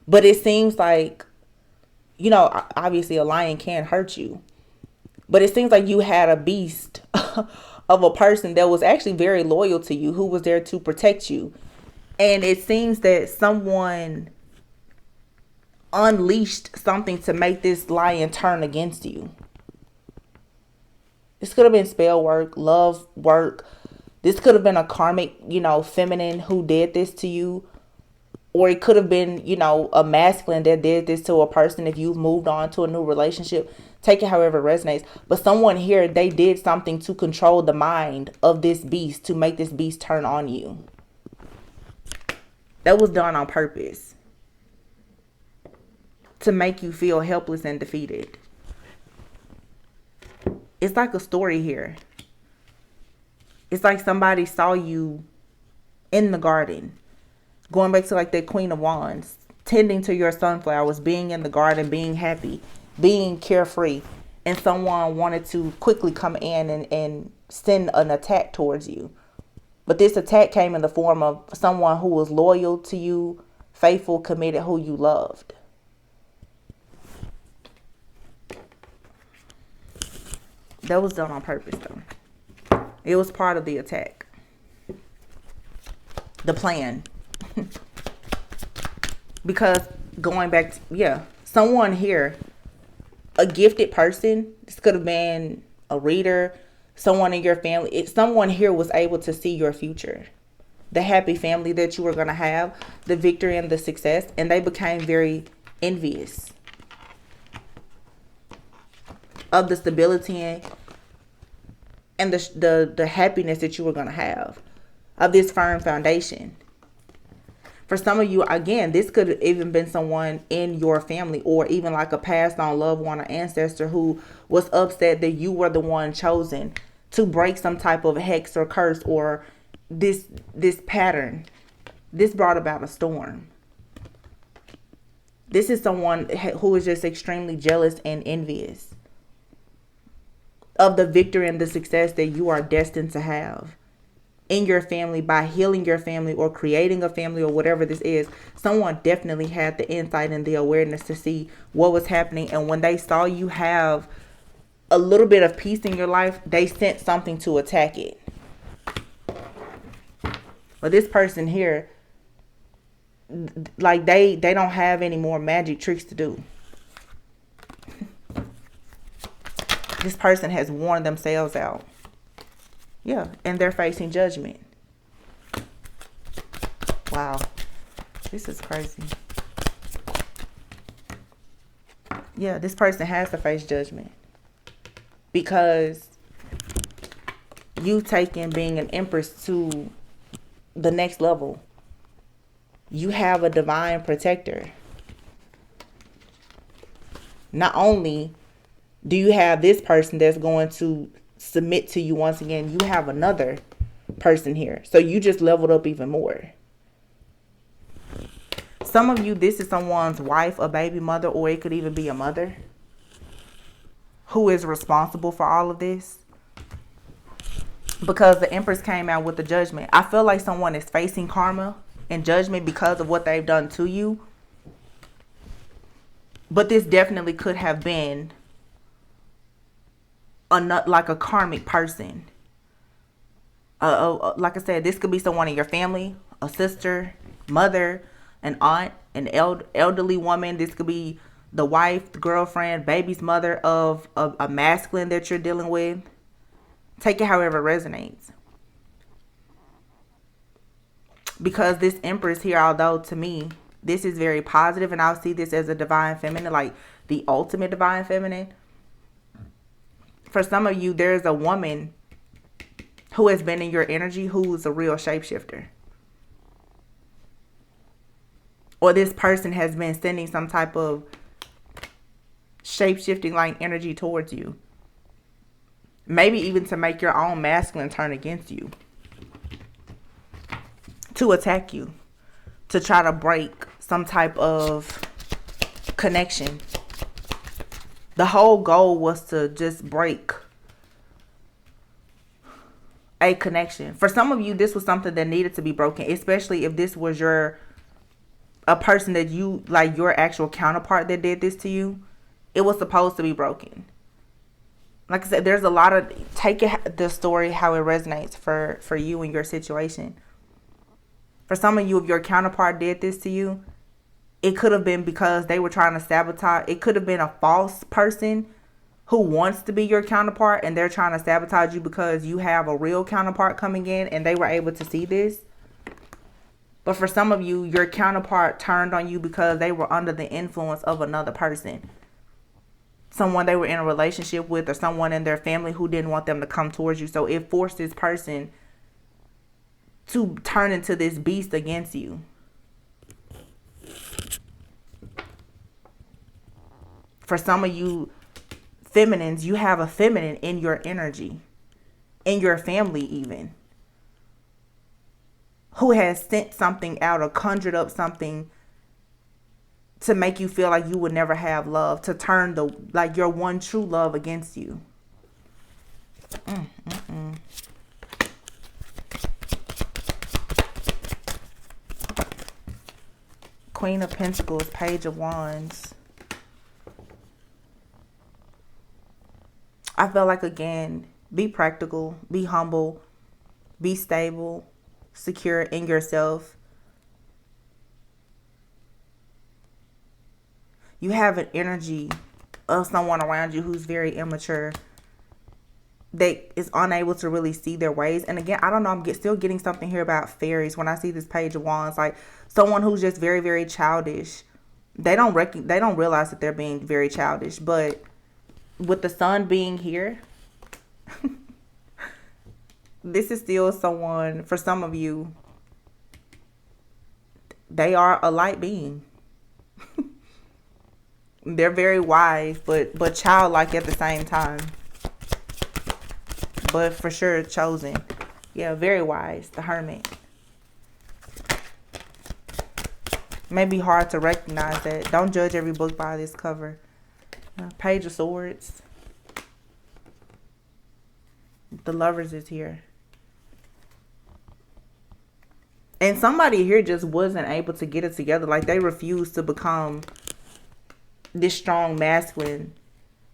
But it seems like, you know, obviously a lion can't hurt you, but it seems like you had a beast of a person that was actually very loyal to you, who was there to protect you. And it seems that someone unleashed something to make this lion turn against you. This could have been spell work, love work. This could have been a karmic, you know, feminine who did this to you. Or it could have been, you know, a masculine that did this to a person if you've moved on to a new relationship. Take it however it resonates. But someone here, they did something to control the mind of this beast, to make this beast turn on you. That was done on purpose, to make you feel helpless and defeated. It's like a story here. It's like somebody saw you in the garden, going back to like that Queen of Wands, tending to your sunflowers, being in the garden, being happy, being carefree. And someone wanted to quickly come in and send an attack towards you. But this attack came in the form of someone who was loyal to you, faithful, committed, who you loved. That was done on purpose, though. It was part of the attack. The plan. Because going back to, someone here, a gifted person, this could have been a reader, someone in your family, someone here was able to see your future, the happy family that you were going to have, the victory and the success, and they became very envious of the stability and the happiness that you were going to have, of this firm foundation. For some of you, again, this could have even been someone in your family, or even like a passed on loved one or ancestor who was upset that you were the one chosen to break some type of hex or curse, or this pattern. This brought about a storm. This is someone who is just extremely jealous and envious of the victory and the success that you are destined to have in your family by healing your family or creating a family or whatever this is. Someone definitely had the insight and the awareness to see what was happening. And when they saw you have a little bit of peace in your life, they sent something to attack it. But this person here, like they don't have any more magic tricks to do. This person has worn themselves out. Yeah, and they're facing judgment. Wow. This is crazy. Yeah, this person has to face judgment, because you've taken being an empress to the next level. You have a divine protector. Not only do you have this person that's going to submit to you once again, you have another person here. So you just leveled up even more. Some of you, this is someone's wife, a baby mother, or it could even be a mother who is responsible for all of this. Because the Empress came out with the judgment. I feel like someone is facing karma and judgment because of what they've done to you. But this definitely could have been like a karmic person. Like I said, this could be someone in your family, a sister, mother, an aunt, an elderly woman. This could be the wife, the girlfriend, baby's mother of a masculine that you're dealing with. Take it however it resonates. Because this Empress here, although to me, this is very positive, and I'll see this as a divine feminine, like the ultimate divine feminine. For some of you, there's a woman who has been in your energy who's a real shapeshifter. Or this person has been sending some type of shape-shifting like energy towards you. Maybe even to make your own masculine turn against you. To attack you. To try to break some type of connection. The whole goal was to just break a connection. For some of you, this was something that needed to be broken. Especially if this was a person that you, like your actual counterpart that did this to you. It was supposed to be broken. Like I said, there's a lot of, take it, the story how it resonates for you and your situation. For some of you, if your counterpart did this to you, it could have been because they were trying to sabotage. It could have been a false person who wants to be your counterpart, and they're trying to sabotage you because you have a real counterpart coming in and they were able to see this. But for some of you, your counterpart turned on you because they were under the influence of another person. Someone they were in a relationship with, or someone in their family who didn't want them to come towards you. So it forced this person to turn into this beast against you. For some of you feminines, you have a feminine in your energy, in your family even, who has sent something out or conjured up something to make you feel like you would never have love, to turn your one true love against you. Queen of Pentacles, Page of Wands. I feel like, again, be practical, be humble, be stable, secure in yourself. You have an energy of someone around you who's very immature, that is unable to really see their ways. And again, I don't know, I'm still getting something here about fairies when I see this Page of Wands, like someone who's just very, very childish. They don't realize that they're being very childish, but with the sun being here, this is still someone, for some of you, they are a light being. They're very wise, but childlike at the same time. But for sure chosen. Yeah, very wise. The Hermit. May be hard to recognize that. Don't judge every book by this cover. Page of Swords. The Lovers is here. And somebody here just wasn't able to get it together. Like they refused to become this strong masculine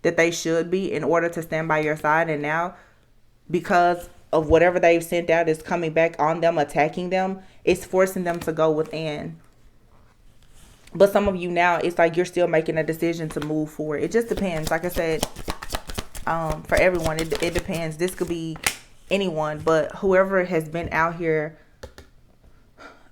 that they should be in order to stand by your side. And now, because of whatever they've sent out is coming back on them, attacking them, it's forcing them to go within. But some of you now, it's like you're still making a decision to move forward. It just depends. Like I said, for everyone, it depends. This could be anyone, but whoever has been out here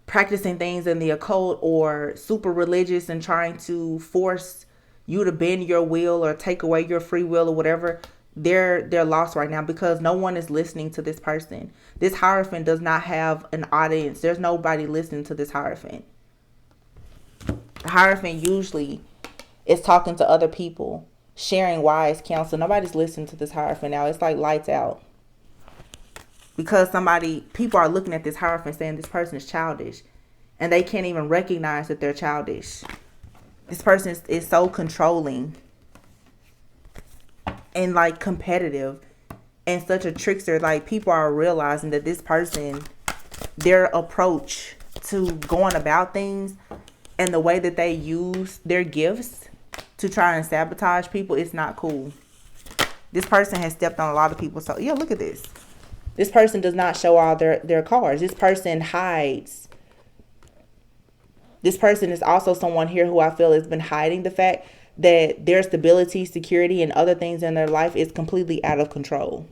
practicing things in the occult or super religious and trying to force you to bend your will or take away your free will or whatever, they're lost right now because no one is listening to this person. This Hierophant does not have an audience. There's nobody listening to this Hierophant. The Hierophant usually is talking to other people, sharing wise counsel. Nobody's listening to this Hierophant now. It's like lights out. Because people are looking at this Hierophant saying this person is childish. And they can't even recognize that they're childish. This person is so controlling. And like competitive. And such a trickster. Like people are realizing that this person, their approach to going about things and the way that they use their gifts to try and sabotage people, it's not cool. This person has stepped on a lot of people. So yeah, look at this. This person does not show all their cards. This person hides. This person is also someone here who I feel has been hiding the fact that their stability, security, and other things in their life is completely out of control.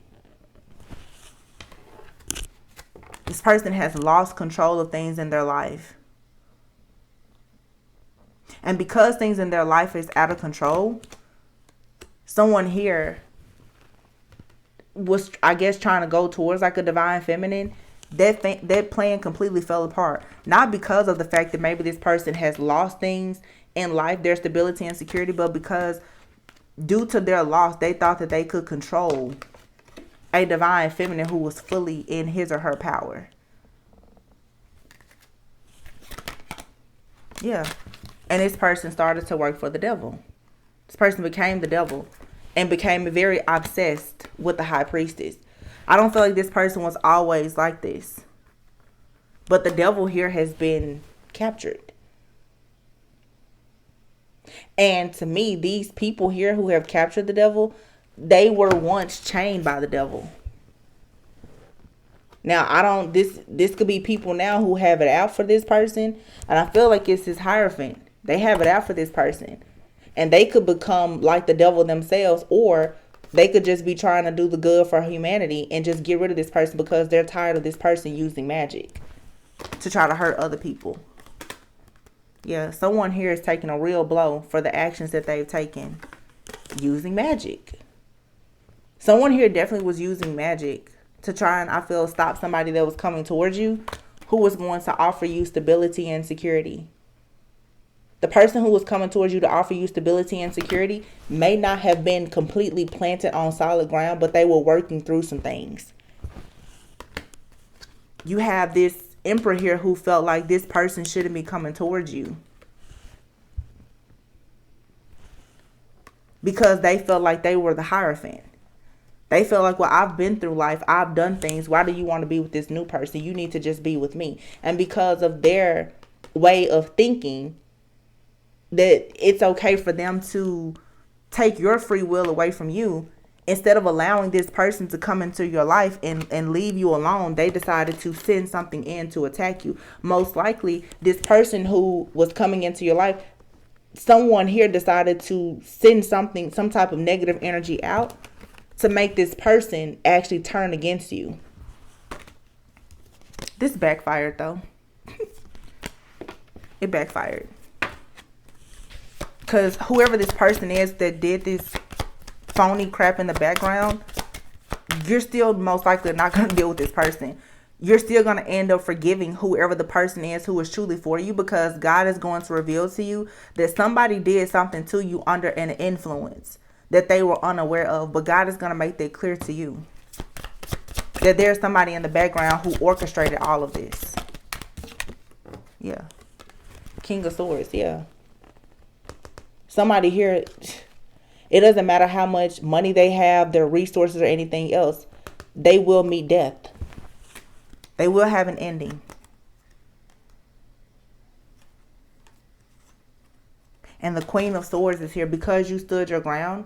This person has lost control of things in their life. And because things in their life is out of control, someone here was, I guess, trying to go towards like a divine feminine. That plan completely fell apart. Not because of the fact that maybe this person has lost things in life, their stability and security, but because due to their loss, they thought that they could control a divine feminine who was fully in his or her power. Yeah. And this person started to work for the devil. This person became the devil and became very obsessed with the high priestess. I don't feel like this person was always like this. But the devil here has been captured. And to me, these people here who have captured the devil, they were once chained by the devil. Now, this could be people now who have it out for this person. And I feel like it's this Hierophant. They have it out for this person. And they could become like the devil themselves, or they could just be trying to do the good for humanity and just get rid of this person because they're tired of this person using magic to try to hurt other people. Yeah, someone here is taking a real blow for the actions that they've taken using magic. Someone here definitely was using magic to try and, I feel, stop somebody that was coming towards you who was going to offer you stability and security. The person who was coming towards you to offer you stability and security may not have been completely planted on solid ground, but they were working through some things. You have this Emperor here who felt like this person shouldn't be coming towards you because they felt like they were the Hierophant. They feel like, well, I've been through life. I've done things. Why do you want to be with this new person? You need to just be with me. And because of their way of thinking, that it's okay for them to take your free will away from you, instead of allowing this person to come into your life and leave you alone, they decided to send something in to attack you. Most likely, this person who was coming into your life, someone here decided to send some type of negative energy out to make this person actually turn against you. This backfired though. It backfired. Because whoever this person is that did this phony crap in the background, you're still most likely not going to deal with this person. You're still going to end up forgiving whoever the person is who is truly for you, because God is going to reveal to you that somebody did something to you under an influence that they were unaware of. But God is going to make that clear to you, that there's somebody in the background who orchestrated all of this. Yeah. King of Swords. Yeah. Somebody here, it doesn't matter how much money they have, their resources, or anything else, they will meet death. They will have an ending. And the Queen of Swords is here because you stood your ground.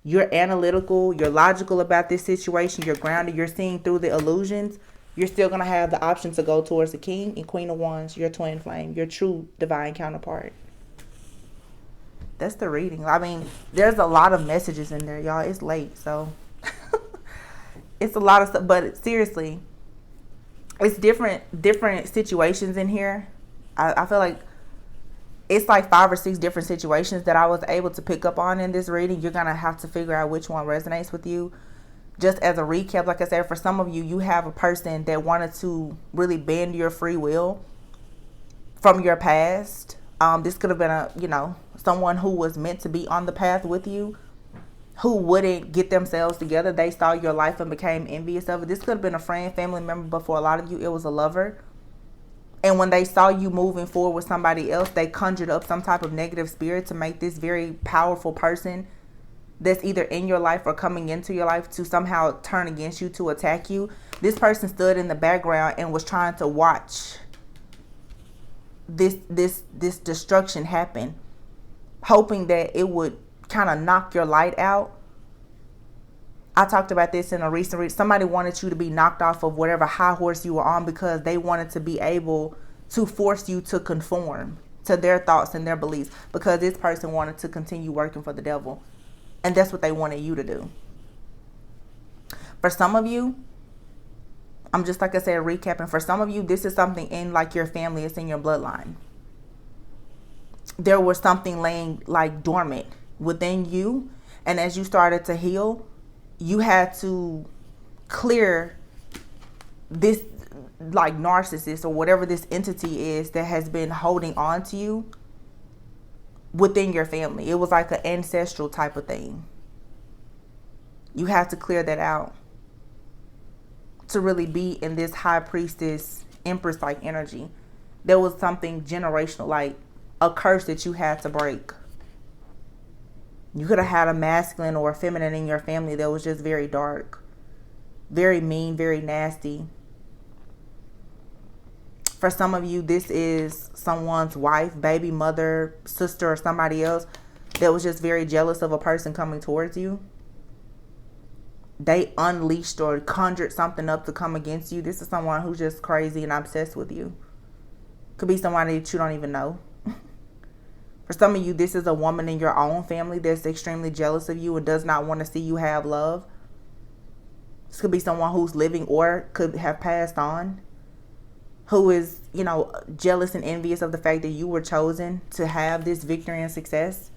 You're analytical, you're logical about this situation, you're grounded, you're seeing through the illusions. You're still going to have the option to go towards the King and Queen of Wands, your twin flame, your true divine counterpart. That's the reading. I mean, there's a lot of messages in there, y'all. It's late, so it's a lot of stuff. But seriously, it's different situations in here. I feel like it's like 5 or 6 different situations that I was able to pick up on in this reading. You're going to have to figure out which one resonates with you. Just as a recap, like I said, for some of you, you have a person that wanted to really bend your free will from your past. This could have been someone who was meant to be on the path with you, who wouldn't get themselves together. They saw your life and became envious of it. This could have been a friend, family member, but for a lot of you, it was a lover. And when they saw you moving forward with somebody else, they conjured up some type of negative spirit to make this very powerful person that's either in your life or coming into your life to somehow turn against you, to attack you. This person stood in the background and was trying to watch this destruction happen, hoping that it would kind of knock your light out. I talked about this in a recent read. Somebody wanted you to be knocked off of whatever high horse you were on because they wanted to be able to force you to conform to their thoughts and their beliefs, because this person wanted to continue working for the devil. And that's what they wanted you to do. For some of you, I'm just, like I said, recapping. For some of you, this is something in like your family. It's in your bloodline. There was something laying like dormant within you. And as you started to heal, you had to clear this like narcissist or whatever this entity is that has been holding on to you within your family. It was like an ancestral type of thing. You have to clear that out to really be in this high priestess, empress like energy. There was something generational, like a curse that you had to break. You could have had a masculine or a feminine in your family that was just very dark, very mean, very nasty. For some of you, this is someone's wife, baby, mother, sister, or somebody else that was just very jealous of a person coming towards you. They unleashed or conjured something up to come against you. This is someone who's just crazy and obsessed with you. Could be somebody that you don't even know. For some of you, this is a woman in your own family that's extremely jealous of you and does not want to see you have love. This could be someone who's living or could have passed on, who is, jealous and envious of the fact that you were chosen to have this victory and success.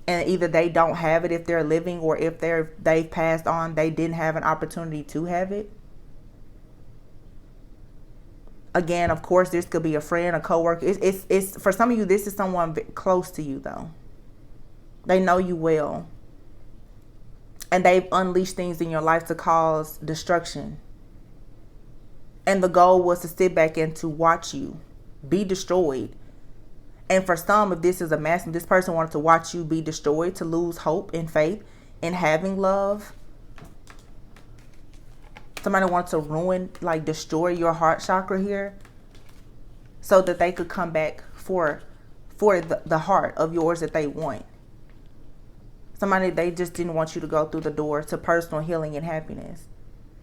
And either they don't have it if they're living, or if they've passed on, they didn't have an opportunity to have it. Again, of course, this could be a friend, a coworker. It's for some of you, this is someone close to you, though. They know you well. And they've unleashed things in your life to cause destruction. And the goal was to sit back and to watch you be destroyed. And for some, if this is a masculine, this person wanted to watch you be destroyed, to lose hope and faith in having love. Somebody wants to ruin, like destroy your heart chakra here, so that they could come back for the heart of yours that they want. Somebody, they just didn't want you to go through the door to personal healing and happiness.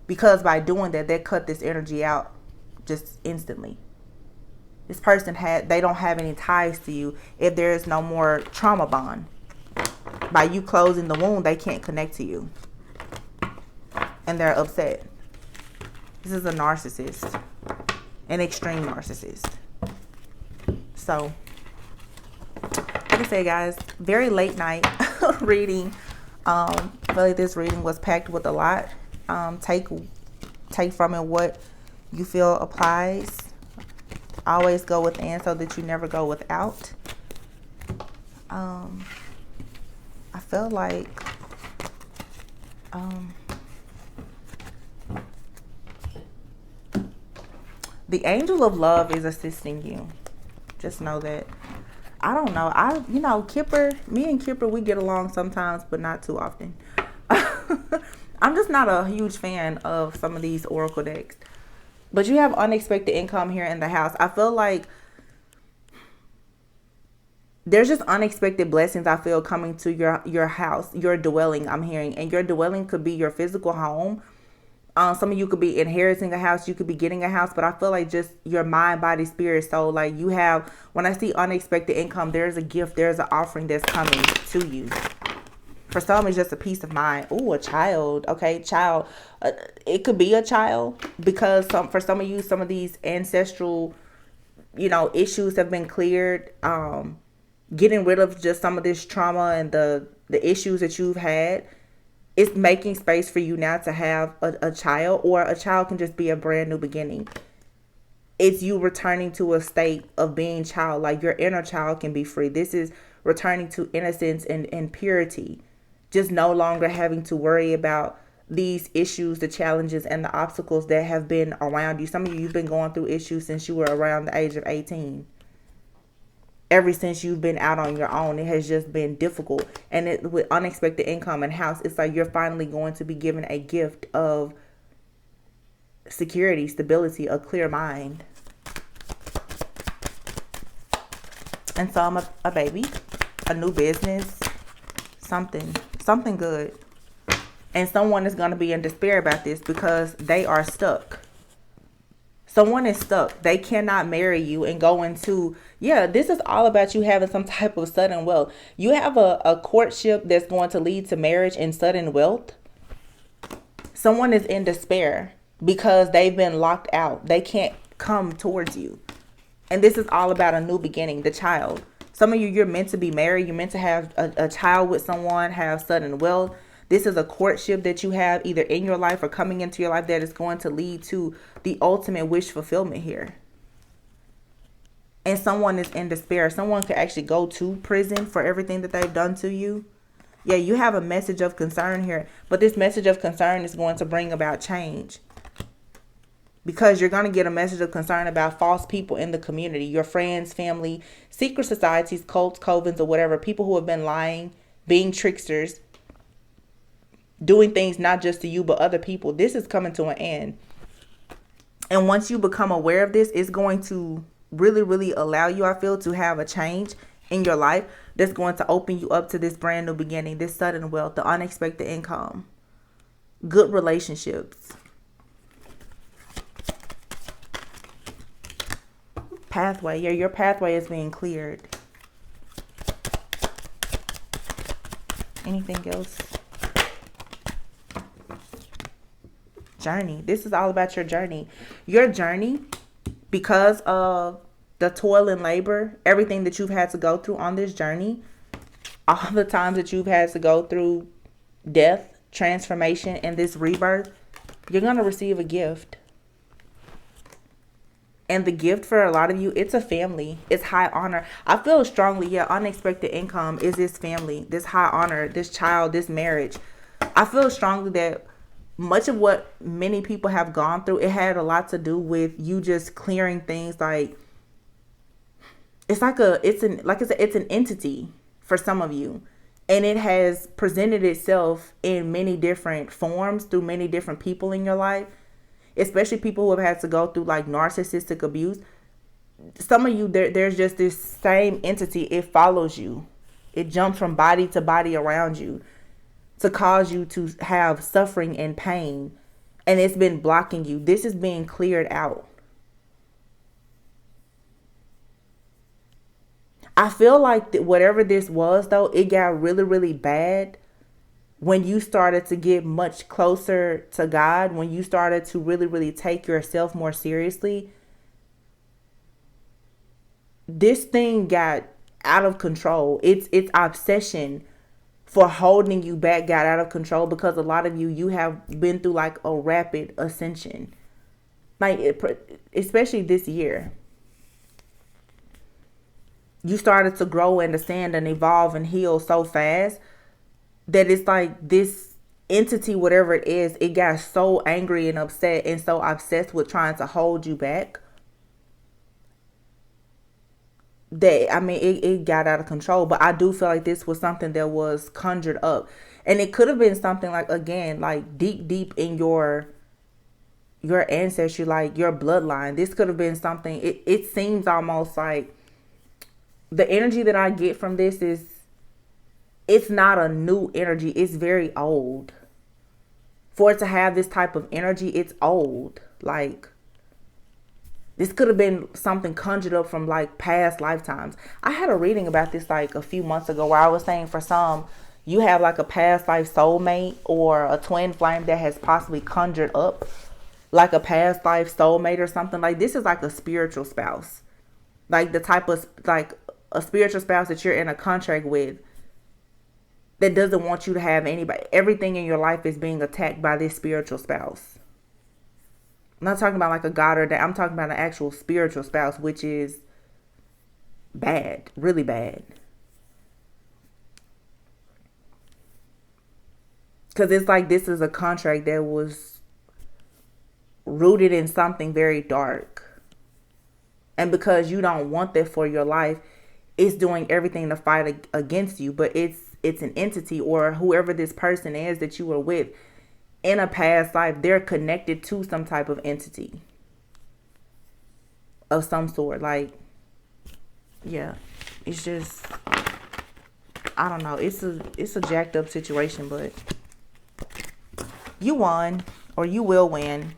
Because by doing that, they cut this energy out just instantly. This person they don't have any ties to you if there is no more trauma bond. By you closing the wound, they can't connect to you. And they're upset. This is a narcissist. An extreme narcissist. So, like I said, guys, very late night reading. I feel like this reading was packed with a lot. Take from it what you feel applies. Always go within so that you never go without. I feel like the angel of love is assisting you. Just know that. I don't know. Kipper, me and Kipper, we get along sometimes, but not too often. I'm just not a huge fan of some of these oracle decks. But you have unexpected income here in the house. I feel like there's just unexpected blessings, I feel, coming to your house, your dwelling, I'm hearing. And your dwelling could be your physical home. Some of you could be inheriting a house. You could be getting a house. But I feel like just your mind, body, spirit, soul. Like you have, when I see unexpected income, there's a gift. There's an offering that's coming to you. For some, it's just a peace of mind. Ooh, a child. Okay, child. It could be a child. Because for some of you, some of these ancestral issues have been cleared. Getting rid of just some of this trauma and the issues that you've had. It's making space for you now to have a child, or a child can just be a brand new beginning. It's you returning to a state of being childlike. Your inner child can be free. This is returning to innocence and purity. Just no longer having to worry about these issues, the challenges, and the obstacles that have been around you. Some of you've been going through issues since you were around the age of 18. Ever since you've been out on your own, it has just been difficult. And with unexpected income and house, it's like you're finally going to be given a gift of security, stability, a clear mind. And so I'm a baby, a new business, something good. And someone is going to be in despair about this because they are stuck. Someone is stuck. They cannot marry you and go into, this is all about you having some type of sudden wealth. You have a courtship that's going to lead to marriage and sudden wealth. Someone is in despair because they've been locked out. They can't come towards you. And this is all about a new beginning, the child. Some of you, you're meant to be married. You're meant to have a child with someone, have sudden wealth. This is a courtship that you have either in your life or coming into your life that is going to lead to the ultimate wish fulfillment here. And someone is in despair. Someone could actually go to prison for everything that they've done to you. Yeah, you have a message of concern here. But this message of concern is going to bring about change. Because you're going to get a message of concern about false people in the community. Your friends, family, secret societies, cults, covens, or whatever. People who have been lying, being tricksters. Doing things not just to you, but other people. This is coming to an end. And once you become aware of this, it's going to really, really allow you, I feel, to have a change in your life that's going to open you up to this brand new beginning, this sudden wealth, the unexpected income, good relationships. Pathway. Yeah, your pathway is being cleared. Anything else? Journey. This is all about your journey. Your journey, because of the toil and labor, everything that you've had to go through on this journey, all the times that you've had to go through death, transformation, and this rebirth, you're going to receive a gift. And the gift for a lot of you, it's a family. It's high honor. I feel strongly, unexpected income is this family, this high honor, this child, this marriage. I feel strongly that much of what many people have gone through, it had a lot to do with you just clearing things. Like it's an entity for some of you, and it has presented itself in many different forms through many different people in your life, especially people who have had to go through like narcissistic abuse. Some of you, there's just this same entity. It follows you. It jumps from body to body around you to cause you to have suffering and pain, and it's been blocking you. This is being cleared out. I feel like that whatever this was, though, it got really, really bad when you started to get much closer to God, when you started to really, really take yourself more seriously. This thing got out of control. Its obsession for holding you back got out of control, because a lot of you have been through like a rapid ascension, especially this year. You started to grow and ascend and evolve and heal so fast that it's like this entity, whatever it is, it got so angry and upset and so obsessed with trying to hold you back that, it got out of control. But I do feel like this was something that was conjured up, and it could have been something like, again, like deep in your ancestry, like your bloodline. This could have been something. It seems almost like the energy that I get from this is, it's not a new energy. It's very old. For it to have this type of energy, it's old. Like, this could have been something conjured up from like past lifetimes. I had a reading about this like a few months ago where I was saying for some, you have like a past life soulmate or a twin flame that has possibly conjured up like a past life soulmate or something. Like, this is like a spiritual spouse. Like the type of, like a spiritual spouse that you're in a contract with that doesn't want you to have anybody. Everything in your life is being attacked by this spiritual spouse. I'm not talking about like a God or that. I'm talking about an actual spiritual spouse, which is bad, really bad. Because it's like this is a contract that was rooted in something very dark. And because you don't want that for your life, it's doing everything to fight against you. But it's an entity, or whoever this person is that you were with in a past life, they're connected to some type of entity of some sort. Like, yeah, it's just, I don't know. It's a jacked up situation, but you won, or you will win.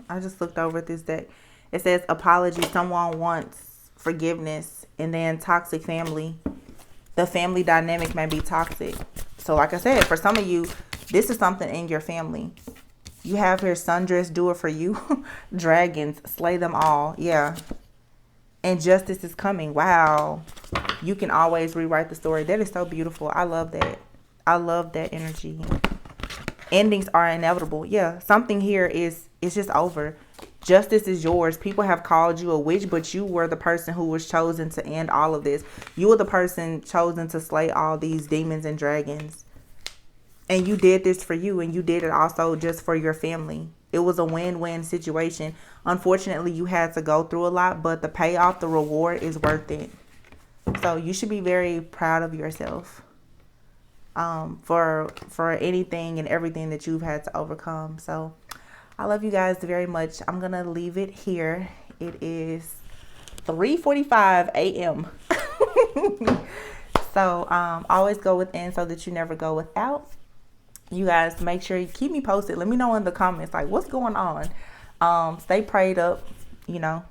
I just looked over at this deck. It says apology. Someone wants forgiveness, and then toxic family. The family dynamic may be toxic. So like I said, for some of you, this is something in your family. You have here sundress, do it for you. Dragons, slay them all. Yeah. And justice is coming. Wow. You can always rewrite the story. That is so beautiful. I love that. I love that energy. Endings are inevitable. Yeah. Something here is, it's just over. Justice is yours. People have called you a witch, but you were the person who was chosen to end all of this. You were the person chosen to slay all these demons and dragons. And you did this for you, and you did it also just for your family. It was a win-win situation. Unfortunately, you had to go through a lot, but the payoff, the reward is worth it. So you should be very proud of yourself for anything and everything that you've had to overcome. So I love you guys very much. I'm going to leave it here. It is 3:45 a.m. So always go within so that you never go without. You guys make sure you keep me posted. Let me know in the comments, like, what's going on. Stay prayed up, you know.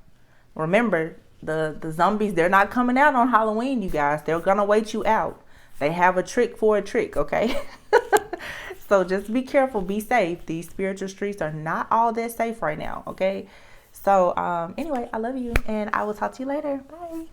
Remember, the zombies, they're not coming out on Halloween, you guys. They're going to wait you out. They have a trick for a trick, okay? So just be careful, be safe. These spiritual streets are not all that safe right now, okay? So anyway, I love you, and I will talk to you later. Bye.